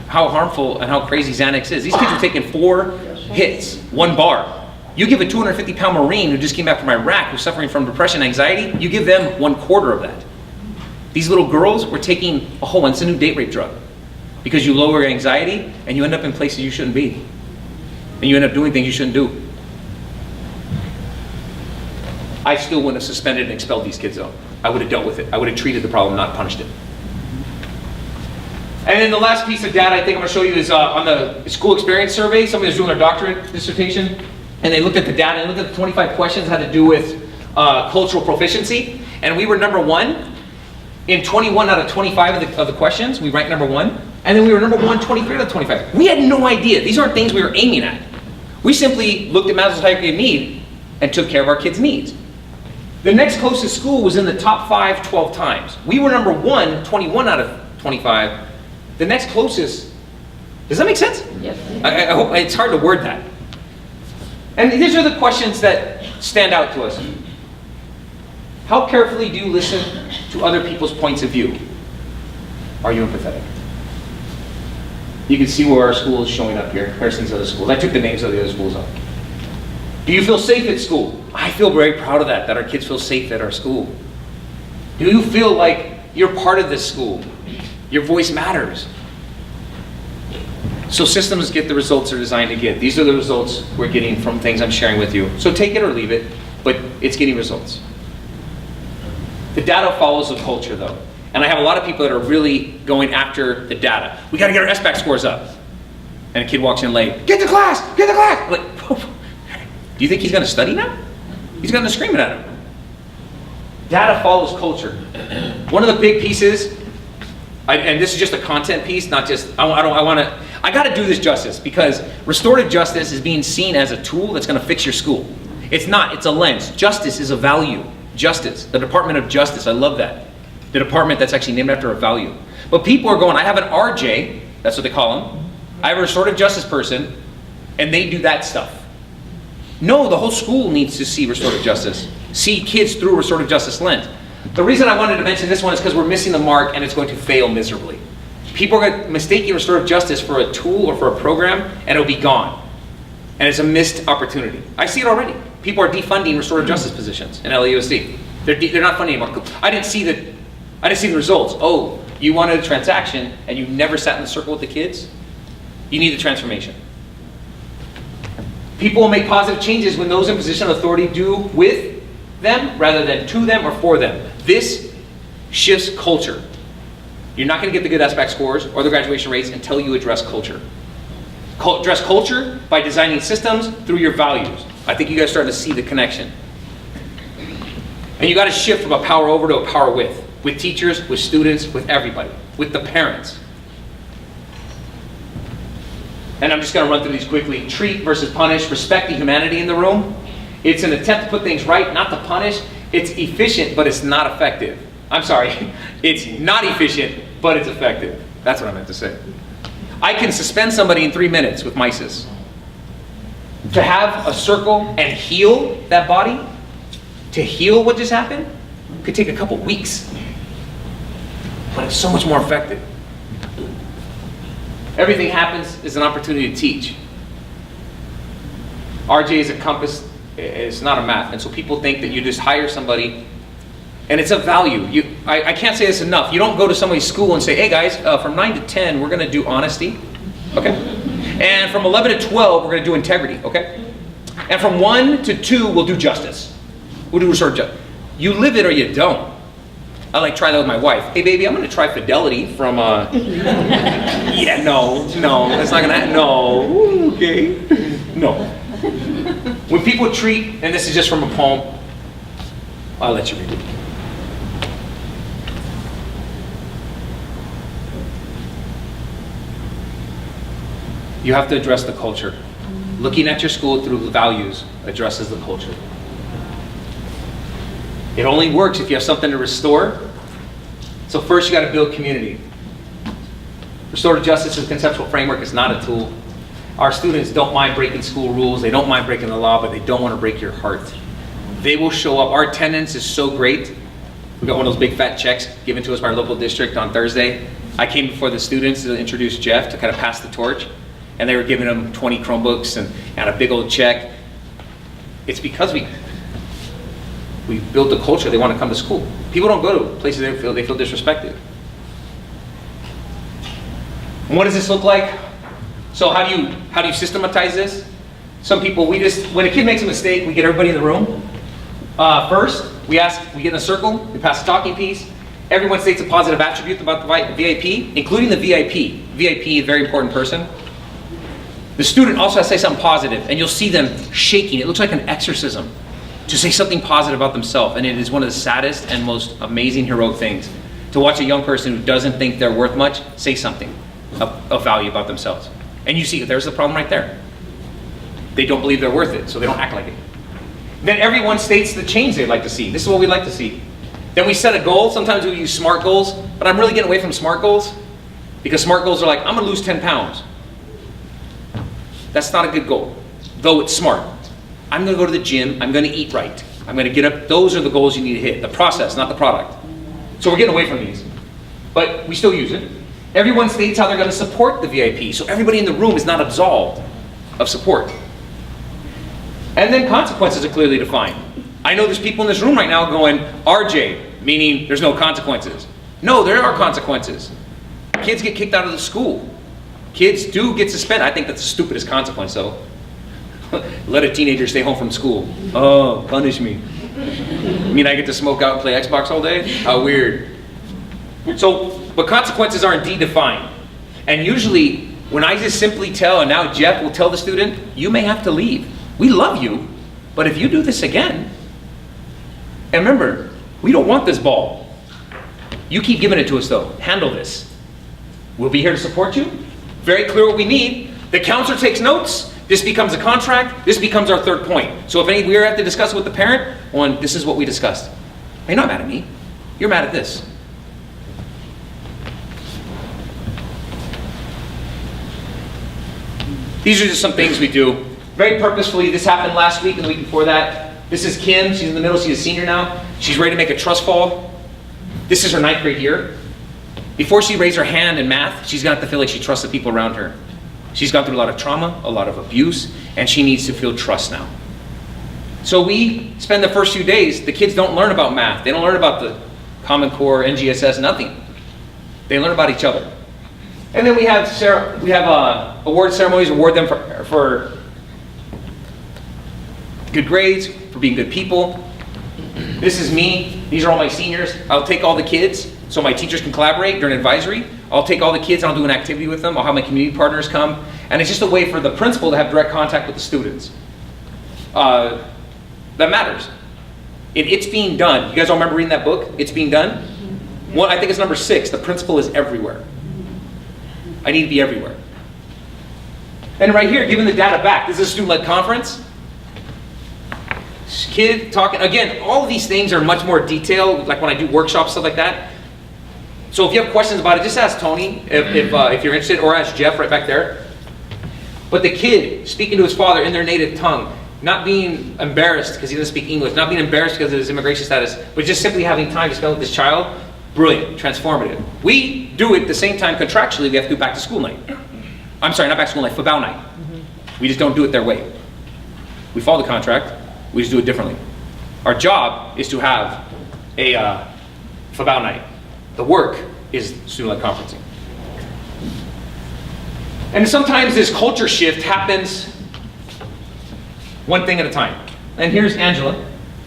how harmful and how crazy Xanax is. These kids are taking 4 hits, 1 bar. You give a 250-pound Marine who just came back from Iraq who's suffering from depression, anxiety, you give them 1/4 of that. These little girls were taking it's a new date rape drug. Because you lower your anxiety and you end up in places you shouldn't be. And you end up doing things you shouldn't do. I still wouldn't have suspended and expelled these kids though. I would have dealt with it. I would have treated the problem, not punished it. And then the last piece of data I think I'm going to show you is on the school experience survey. Somebody was doing their doctorate dissertation, and they looked at the data and looked at the 25 questions that had to do with cultural proficiency. And we were number 1 in 21 out of 25 of the questions. We ranked number 1. And then we were number 1, 23 out of 25. We had no idea. These aren't things we were aiming at. We simply looked at Maslow's hierarchy of need and took care of our kids' needs. The next closest school was in the top 5 12 times. We were number 1, 21 out of 25. The next closest, does that make sense? Yes. I hope, it's hard to word that. And these are the questions that stand out to us. How carefully do you listen to other people's points of view? Are you empathetic? You can see where our school is showing up here in comparison to other schools. I took the names of the other schools up. Do you feel safe at school? I feel very proud of that our kids feel safe at our school. Do you feel like you're part of this school? Your voice matters. So systems get the results they're designed to get. These are the results we're getting from things I'm sharing with you. So take it or leave it, but it's getting results. The data follows the culture though. And I have a lot of people that are really going after the data. We gotta get our SBAC scores up. And a kid walks in late, get to class, get to class. I'm like, do you think he's gonna study now? He's gonna scream at him. Data follows culture. One of the big pieces, and this is just a content piece, not just, I gotta do this justice because restorative justice is being seen as a tool that's gonna fix your school. It's not, it's a lens. Justice is a value. Justice, the Department of Justice, I love that. The department that's actually named after a value. But people are going, I have an RJ, that's what they call them. I have a restorative justice person, and they do that stuff. No, the whole school needs to see restorative justice. See kids through a restorative justice lens. The reason I wanted to mention this one is because we're missing the mark and it's going to fail miserably. People are going to mistake restorative justice for a tool or for a program, and it'll be gone. And it's a missed opportunity. I see it already. People are defunding restorative justice positions in LAUSD. They're not funding anymore. I didn't see the results. Oh, you wanted a transaction and you never sat in the circle with the kids? You need the transformation. People will make positive changes when those in position of authority do with them rather than to them or for them. This shifts culture. You're not going to get the good SBAC scores or the graduation rates until you address culture. Address culture by designing systems through your values. I think you guys are starting to see the connection. And you got to shift from a power over to a power with teachers, with students, with everybody, with the parents. And I'm just going to run through these quickly. Treat versus punish. Respect the humanity in the room. It's an attempt to put things right, not to punish. It's efficient, but it's not effective. I'm sorry. It's not efficient, but it's effective. That's what I meant to say. I can suspend somebody in 3 minutes with mysis. To have a circle and heal that body, to heal what just happened, could take a couple weeks. But it's so much more effective. Everything happens is an opportunity to teach. RJ is a compass, it's not a map. And so people think that you just hire somebody, and it's a value. I can't say this enough. You don't go to somebody's school and say, hey guys, from 9 to 10, we're gonna do honesty, okay? And from 11 to 12, we're gonna do integrity, okay? And from 1 to 2, we'll do justice. We'll do restorative justice. You live it or you don't. I try that with my wife. Hey baby, I'm gonna try fidelity from, yeah, no, that's not gonna happen, no, okay, no. When people treat, and this is just from a poem, I'll let you read it. You have to address the culture. Looking at your school through the values addresses the culture. It only works if you have something to restore. So first you got to build community. Restorative justice is a conceptual framework, it's not a tool. Our students don't mind breaking school rules, they don't mind breaking the law, but they don't want to break your heart. They will show up. Our attendance is so great. We got one of those big fat checks given to us by our local district on Thursday. I came before the students to introduce Jeff to kind of pass the torch, and they were giving them 20 Chromebooks and a big old check. It's because we built a culture, they want to come to school. People don't go to places they feel disrespected. And what does this look like? So how do you systematize this? Some people, when a kid makes a mistake, we get everybody in the room. First, we get in a circle, we pass a talking piece. Everyone states a positive attribute about the VIP, including the VIP. VIP, a very important person. The student also has to say something positive, and you'll see them shaking. It looks like an exorcism to say something positive about themselves, and it is one of the saddest and most amazing heroic things to watch a young person who doesn't think they're worth much say something of value about themselves. And you see, there's the problem right there. They don't believe they're worth it, so they don't act like it. Then everyone states the change they'd like to see. This is what we'd like to see. Then we set a goal. Sometimes we use SMART goals, but I'm really getting away from SMART goals because SMART goals are like, I'm gonna lose 10 pounds. That's not a good goal, though it's smart. I'm gonna go to the gym, I'm gonna eat right. I'm gonna get up, those are the goals you need to hit, the process, not the product. So we're getting away from these, but we still use it. Everyone states how they're gonna support the VIP, so everybody in the room is not absolved of support. And then consequences are clearly defined. I know there's people in this room right now going, RJ, meaning there's no consequences. No, there are consequences. Kids get kicked out of the school. Kids do get suspended. I think that's the stupidest consequence though. Let a teenager stay home from school. Oh, punish me. You mean I get to smoke out and play Xbox all day? How weird. So, but consequences are indeed defined. And usually, when I just simply tell, and now Jeff will tell the student, you may have to leave. We love you, but if you do this again, and remember, we don't want this ball. You keep giving it to us though. Handle this. We'll be here to support you. Very clear what we need. The counselor takes notes. This becomes a contract. This becomes our third point. So if we have to discuss it with the parent, this is what we discussed. You're not mad at me. You're mad at this. These are just some things we do. Very purposefully, this happened last week and the week before that. This is Kim, she's in the middle, she's a senior now. She's ready to make a trust fall. This is her 9th grade year. Before she raised her hand in math, she's gonna have to feel like she trusts the people around her. She's gone through a lot of trauma, a lot of abuse, and she needs to feel trust now. So we spend the first few days, the kids don't learn about math. They don't learn about the Common Core, NGSS, nothing. They learn about each other. And then we have award ceremonies, award them for good grades, for being good people. This is me. These are all my seniors. I'll take all the kids so my teachers can collaborate during advisory. I'll take all the kids and I'll do an activity with them. I'll have my community partners come. And it's just a way for the principal to have direct contact with the students. That matters. It's being done. You guys all remember reading that book, It's Being Done? Well, I think it's number 6. The principal is everywhere. I need to be everywhere. And right here, giving the data back. This is a student-led conference. Kid talking, again, all of these things are much more detailed, like when I do workshops, stuff like that. So if you have questions about it, just ask Tony if you're interested, or ask Jeff right back there. But the kid speaking to his father in their native tongue, not being embarrassed because he doesn't speak English, not being embarrassed because of his immigration status, but just simply having time to spend with this child, brilliant, transformative. We do it the same time contractually we have to do back to school night. I'm sorry, not back to school night, football night. We just don't do it their way. We follow the contract. We just do it differently. Our job is to have a FABAO night. The work is student-led conferencing. And sometimes this culture shift happens one thing at a time. And here's Angela,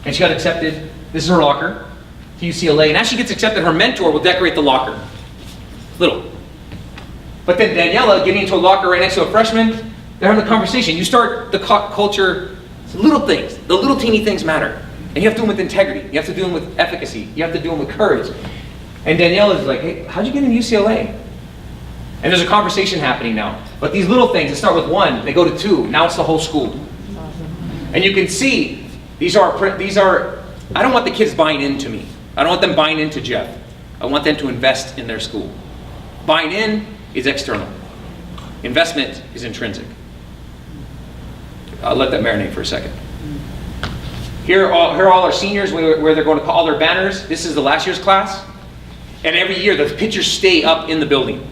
and she got accepted. This is her locker to UCLA. And as she gets accepted, her mentor will decorate the locker. Little. But then Daniela getting into a locker right next to a freshman, they're having a conversation. You start the culture. Little things, the little teeny things matter. And you have to do them with integrity. You have to do them with efficacy. You have to do them with courage. And Danielle is like, hey, how'd you get into UCLA? And there's a conversation happening now. But these little things, that start with 1, they go to 2, now it's the whole school. And you can see, these are, I don't want the kids buying into me. I don't want them buying into Jeff. I want them to invest in their school. Buying in is external. Investment is intrinsic. I'll let that marinate for a second. Here are all our seniors where they're going to call their banners. This is the last year's class. And every year the pictures stay up in the building.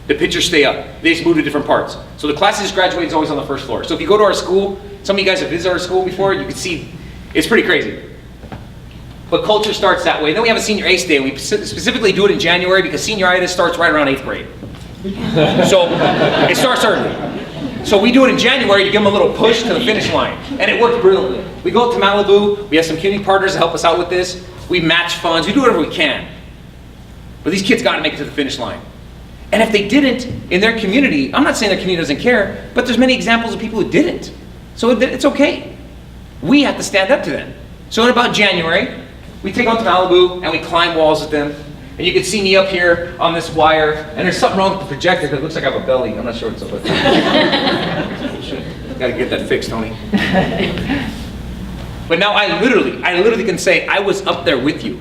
The pictures stay up. They just move to different parts. So the class that just graduated is always on the first floor. So if you go to our school, some of you guys have visited our school before, you can see it's pretty crazy. But culture starts that way. Then we have a senior ACE day. We specifically do it in January because senioritis starts right around 8th grade. So it starts early. So we do it in January to give them a little push to the finish line. And it worked brilliantly. We go up to Malibu. We have some community partners to help us out with this. We match funds. We do whatever we can. But these kids got to make it to the finish line. And if they didn't in their community, I'm not saying their community doesn't care, but there's many examples of people who didn't. So it's okay. We have to stand up to them. So in about January, we take them to Malibu and we climb walls with them. And you can see me up here on this wire, and there's something wrong with the projector because it looks like I have a belly. I'm not sure what's up with that. Got to get that fixed, Tony. But now I literally can say I was up there with you.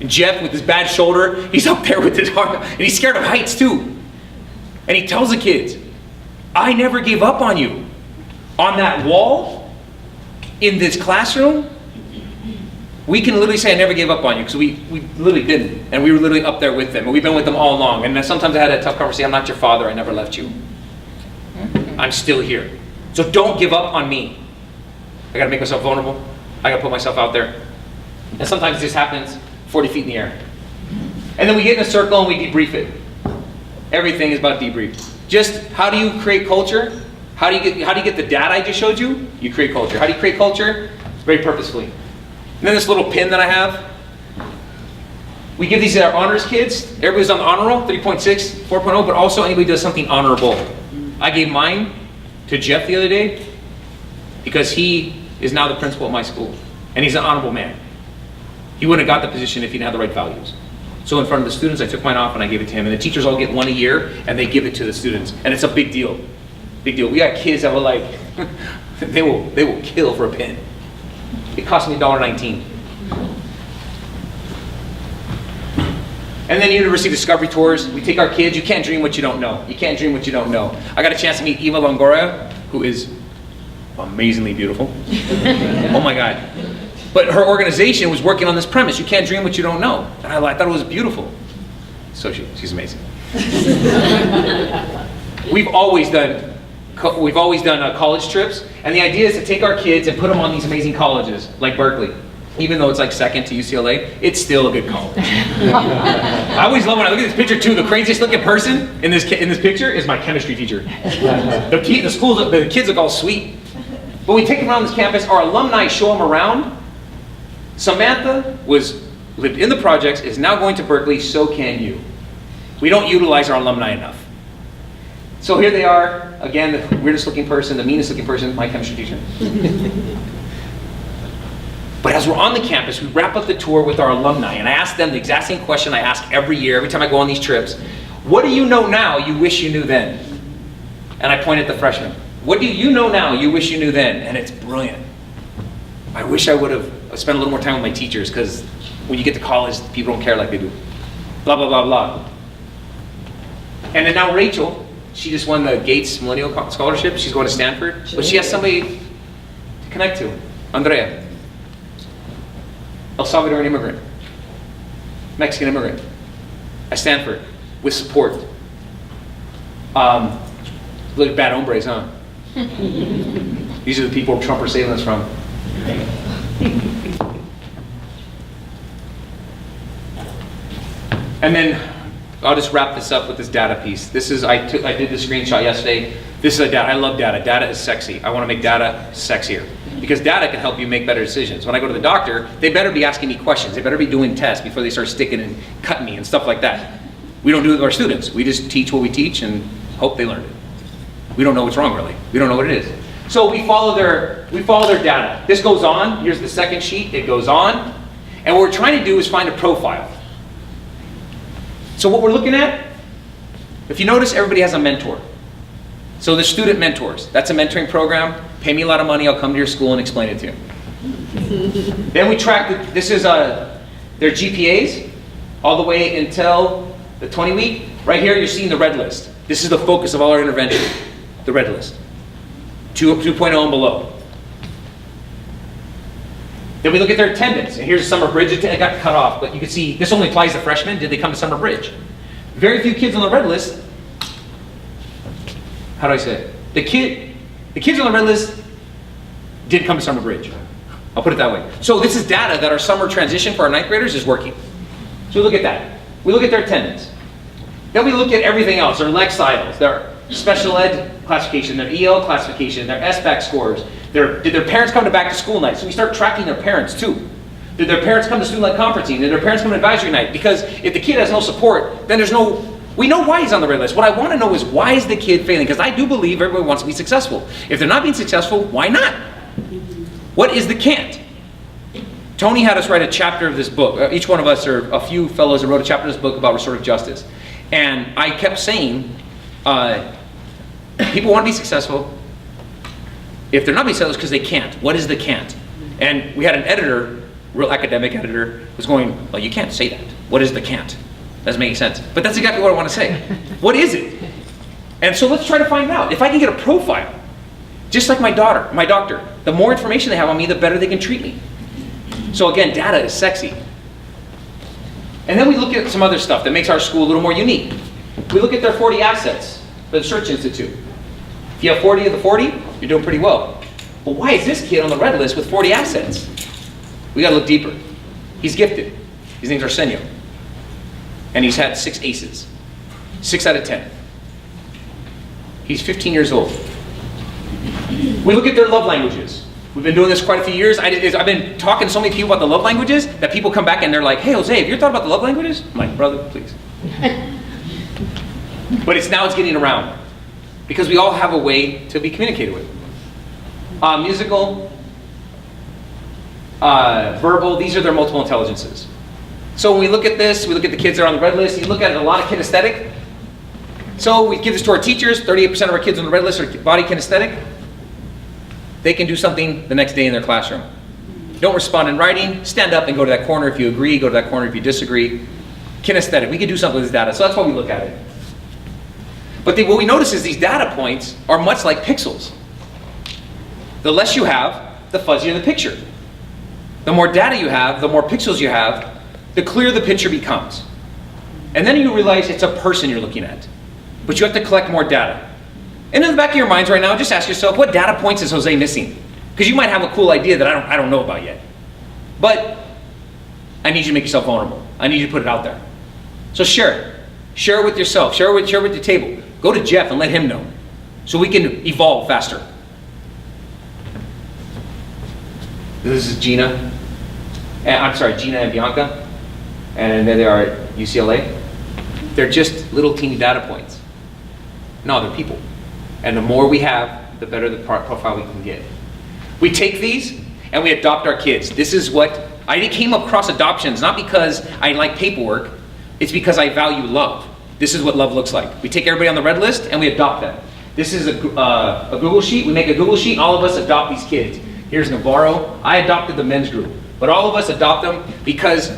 And Jeff, with his bad shoulder, he's up there with his arm, and he's scared of heights too. And he tells the kids, I never gave up on you. On that wall, in this classroom, we can literally say I never gave up on you, because we literally didn't. And we were literally up there with them, and we've been with them all along. And sometimes I had a tough conversation, I'm not your father, I never left you. I'm still here. So don't give up on me. I gotta make myself vulnerable. I gotta put myself out there. And sometimes this happens 40 feet in the air. And then we get in a circle and we debrief it. Everything is about debrief. Just how do you create culture? How do you get the data I just showed you? You create culture. How do you create culture? It's very purposefully. And then this little pin that I have, we give these to our honors kids. Everybody's on the honor roll, 3.6, 4.0, but also anybody does something honorable. I gave mine to Jeff the other day because he is now the principal at my school, and he's an honorable man. He wouldn't have got the position if he didn't have the right values. So in front of the students, I took mine off and I gave it to him, and the teachers all get one a year, and they give it to the students, and it's a big deal. Big deal. We got kids that were like, they will kill for a pin. It cost me $1.19. And then University Discovery Tours, we take our kids, you can't dream what you don't know. You can't dream what you don't know. I got a chance to meet Eva Longoria, who is amazingly beautiful. Oh my God. But her organization was working on this premise, you can't dream what you don't know. And I thought it was beautiful. So she's amazing. We've always done college trips, and the idea is to take our kids and put them on these amazing colleges, like Berkeley. Even though it's like second to UCLA, it's still a good college. I always love when I look at this picture too. The craziest looking person in this picture is my chemistry teacher. The kids look all sweet. But we take them around this campus. Our alumni show them around. Samantha lived in the projects, is now going to Berkeley. So can you. We don't utilize our alumni enough. So here they are again. The weirdest looking person, the meanest looking person, my chemistry teacher. But as we're on the campus, we wrap up the tour with our alumni, and I ask them the exact same question I ask every year, every time I go on these trips. What do you know now you wish you knew then? And I point at the freshmen. What do you know now you wish you knew then? And it's brilliant. I wish I would have spent a little more time with my teachers, because when you get to college, people don't care like they do. Blah, blah, blah, blah. And then now Rachel, she just won the Gates Millennial Scholarship. She's going to Stanford. But she has somebody to connect to, Andrea. El Salvadoran immigrant, Mexican immigrant, at Stanford, with support. Look at bad hombres, huh? These are the people Trump are saving us from. And then I'll just wrap this up with this data piece. This is, I did the screenshot yesterday. This is a data, I love data. Data is sexy. I want to make data sexier. Because data can help you make better decisions. When I go to the doctor, they better be asking me questions. They better be doing tests before they start sticking and cutting me and stuff like that. We don't do it with our students. We just teach what we teach and hope they learn it. We don't know what's wrong really. We don't know what it is. So we follow their data. This goes on. Here's the second sheet. It goes on. And what we're trying to do is find a profile. So what we're looking at, if you notice, everybody has a mentor. So the student mentors, that's a mentoring program. Pay me a lot of money, I'll come to your school and explain it to you. Then we track, this is their GPAs, all the way until the 20 week. Right here you're seeing the red list. This is the focus of all our intervention, the red list. 2.0 and below. Then we look at their attendance, and here's a summer bridge. It got cut off, but you can see, this only applies to freshmen. Did they come to summer bridge? Very few kids on the red list. How do I say it? The kids on the red list did come to summer bridge. I'll put it that way. So this is data that our summer transition for our ninth graders is working. So we look at that. We look at their attendance. Then we look at everything else, their Lexiles, their special ed classification, their EL classification, their SBAC scores. Did their parents come to back to school night? So we start tracking their parents too. Did their parents come to student-led conferencing? Did their parents come to advisory night? Because if the kid has no support, then we know why he's on the red list. What I want to know is, why is the kid failing? Because I do believe everybody wants to be successful. If they're not being successful, why not? What is the can't? Tony had us write a chapter of this book. Each one of us, or a few fellows, wrote a chapter of this book about restorative justice. And I kept saying, people want to be successful. If they're not being successful, it's because they can't. What is the can't? And we had an editor real academic editor, was going, well, you can't say that. What is the can't? Doesn't make any sense. But that's exactly what I want to say. What is it? And so let's try to find out. If I can get a profile, just like my doctor, the more information they have on me, the better they can treat me. So again, data is sexy. And then we look at some other stuff that makes our school a little more unique. We look at their 40 assets for the Search Institute. If you have 40 of the 40, you're doing pretty well. But why is this kid on the red list with 40 assets? We gotta look deeper. He's gifted. His name's Arsenio. And he's had 6 aces. 6 out of 10. He's 15 years old. We look at their love languages. We've been doing this quite a few years. I've been talking to so many people about the love languages that people come back and they're like, hey, Jose, have you ever thought about the love languages? I'm like, brother, please. But now it's getting around. Because we all have a way to be communicated with. Musical, verbal, these are their multiple intelligences. So when we look at this, we look at the kids that are on the red list, you look at a lot of kinesthetic. So we give this to our teachers, 38% of our kids on the red list are body kinesthetic. They can do something the next day in their classroom. Don't respond in writing, stand up and go to that corner if you agree, go to that corner if you disagree. Kinesthetic, we can do something with this data, so that's why we look at it. But what we notice is these data points are much like pixels. The less you have, the fuzzier the picture. The more data you have, the more pixels you have, the clearer the picture becomes. And then you realize it's a person you're looking at. But you have to collect more data. And in the back of your minds right now, just ask yourself, what data points is Jose missing? Because you might have a cool idea that I don't know about yet. But I need you to make yourself vulnerable. I need you to put it out there. So share it. Share it with yourself. Share it with your table. Go to Jeff and let him know. So we can evolve faster. This is Gina. Gina and Bianca. And there they are at UCLA. They're just little teeny data points. No, they're people. And the more we have, the better the profile we can get. We take these and we adopt our kids. This is what, I came across adoptions, not because I like paperwork, it's because I value love. This is what love looks like. We take everybody on the red list and we adopt them. This is a Google sheet. We make a Google sheet and all of us adopt these kids. Here's Navarro. I adopted the men's group. But all of us adopt them because,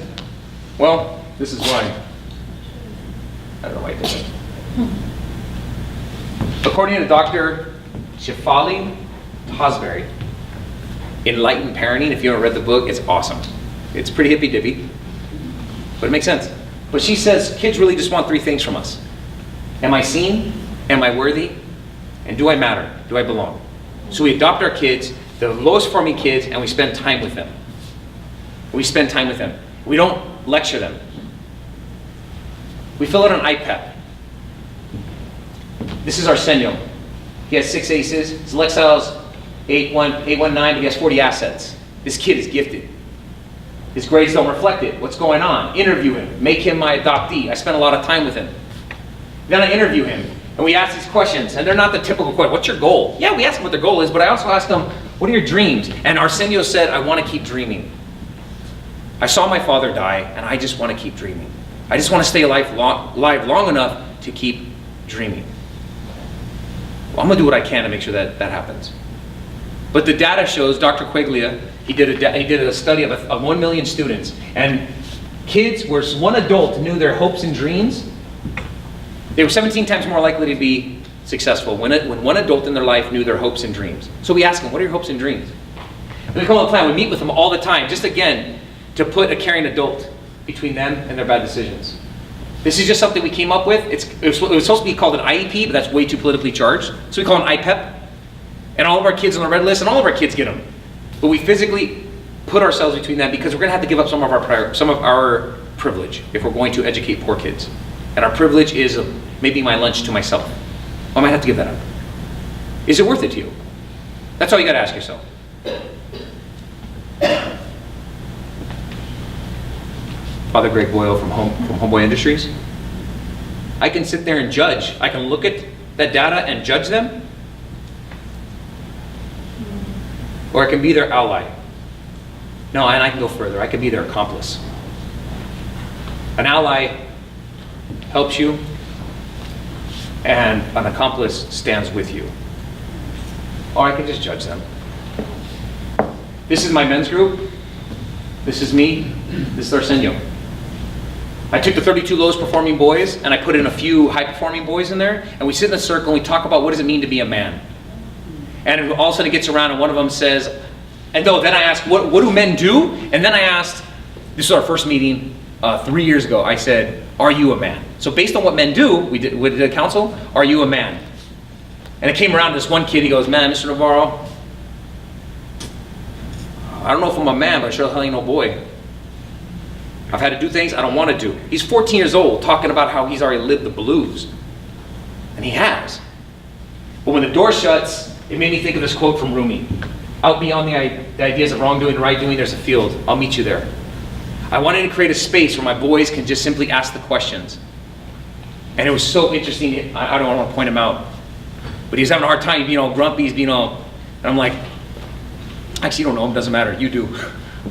well, this is why. I don't know why I did that. According to Dr. Shefali Tosbury, Enlightened Parenting, if you haven't read the book, it's awesome. It's pretty hippy-dippy, but it makes sense. But she says kids really just want 3 things from us. Am I seen? Am I worthy? And do I matter? Do I belong? So we adopt our kids, the lowest forming kids, and we spend time with them. We spend time with them. We don't lecture them. We fill out an iPad. This is Arsenio. He has 6 aces. His Lexile's 819, he has 40 assets. This kid is gifted. His grades don't reflect it. What's going on? Interview him. Make him my adoptee. I spent a lot of time with him. Then I interview him, and we ask these questions, and they're not the typical question. What's your goal? Yeah, we ask them what their goal is, but I also ask them, what are your dreams? And Arsenio said, I want to keep dreaming. I saw my father die, and I just want to keep dreaming. I just want to stay alive long enough to keep dreaming. Well, I'm going to do what I can to make sure that happens. But the data shows, Dr. Quaglia, he did a study of 1 million students, and kids where one adult knew their hopes and dreams, they were 17 times more likely to be successful when one adult in their life knew their hopes and dreams. So we ask them, what are your hopes and dreams? And we come up with a plan. We meet with them all the time, just again, to put a caring adult between them and their bad decisions. This is just something we came up with. It was supposed to be called an IEP, but that's way too politically charged. So we call it an IPEP. And all of our kids on the red list, and all of our kids get them. But we physically put ourselves between them because we're going to have to give up some of our privilege if we're going to educate poor kids. And our privilege is maybe my lunch to myself. I might have to give that up. Is it worth it to you? That's all you got to ask yourself. Father Greg Boyle from Homeboy Industries. I can sit there and judge. I can look at that data and judge them. Or I can be their ally. No, and I can go further. I can be their accomplice. An ally helps you, and an accomplice stands with you. Or I can just judge them. This is my men's group. This is me, this is Arsenio. I took the 32 lowest performing boys and I put in a few high performing boys in there, and we sit in a circle and we talk about what does it mean to be a man. And all of a sudden it gets around and one of them says, and then I asked, what do men do? And then I asked, this was our first meeting 3 years ago, I said, are you a man? So based on what men do, we did a council, are you a man? And it came around to this one kid, he goes, man, Mr. Navarro, I don't know if I'm a man, but I sure the hell ain't no boy. I've had to do things I don't want to do. He's 14 years old, talking about how he's already lived the blues. And he has. But when the door shuts, it made me think of this quote from Rumi. Out beyond the ideas of wrongdoing and right doing, there's a field. I'll meet you there. I wanted to create a space where my boys can just simply ask the questions. And it was so interesting, I don't want to point him out. But he's having a hard time being all grumpy, he's being all, and I'm like, actually you don't know him, doesn't matter, you do.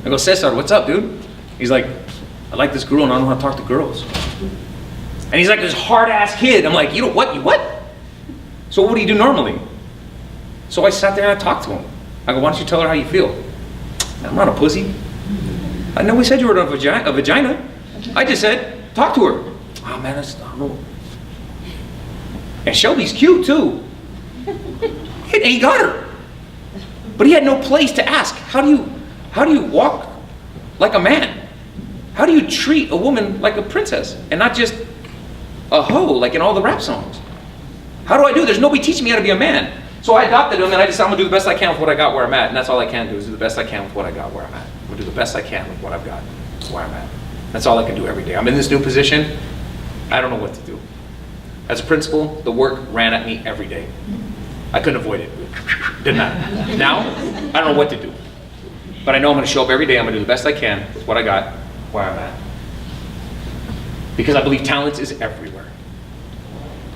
I go, Cesar, what's up, dude? He's like, I like this girl and I don't know how to talk to girls. And he's like this hard ass kid. I'm like, you know what, you what? So what do you do normally? So I sat there and I talked to him. I go, why don't you tell her how you feel? I'm not a pussy. I know we said you were a vagina. I just said, talk to her. Oh man, I don't know. And Shelby's cute too. And he got her. But he had no place to ask, how do you walk like a man? How do you treat a woman like a princess and not just a hoe like in all the rap songs? How do I do? There's nobody teaching me how to be a man. So I adopted him and I decided I'm gonna do the best I can with what I got where I'm at. And that's all I can do is do the best I can with what I got where I'm at. I'm gonna do the best I can with what I've got where I'm at. That's all I can do every day. I'm in this new position. I don't know what to do. As a principal, the work ran at me every day. I couldn't avoid it. Didn't matter. Now, I don't know what to do. But I know I'm gonna show up every day. I'm gonna do the best I can with what I got where I'm at. Because I believe talent is everywhere.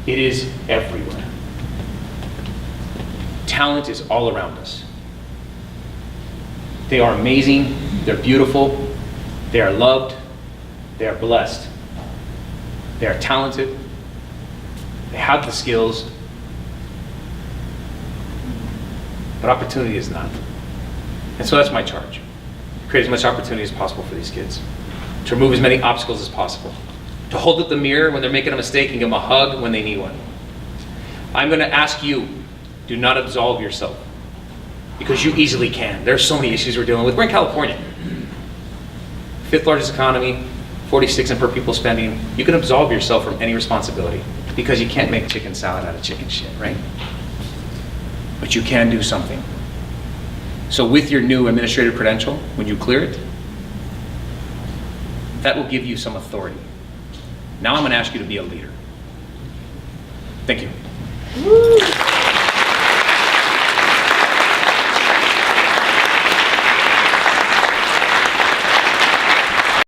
It is everywhere. Talent is all around us. They are amazing, they're beautiful, they are loved, they are blessed, they are talented, they have the skills, but opportunity is not. And so that's my charge. Create as much opportunity as possible for these kids. To remove as many obstacles as possible. To hold up the mirror when they're making a mistake and give them a hug when they need one. I'm going to ask you, do not absolve yourself. Because you easily can. There's so many issues we're dealing with. We're in California. 5th largest economy, 46 in per pupil spending. You can absolve yourself from any responsibility because you can't make chicken salad out of chicken shit, right? But you can do something. So with your new administrative credential, when you clear it, that will give you some authority. Now I'm going to ask you to be a leader. Thank you. Woo.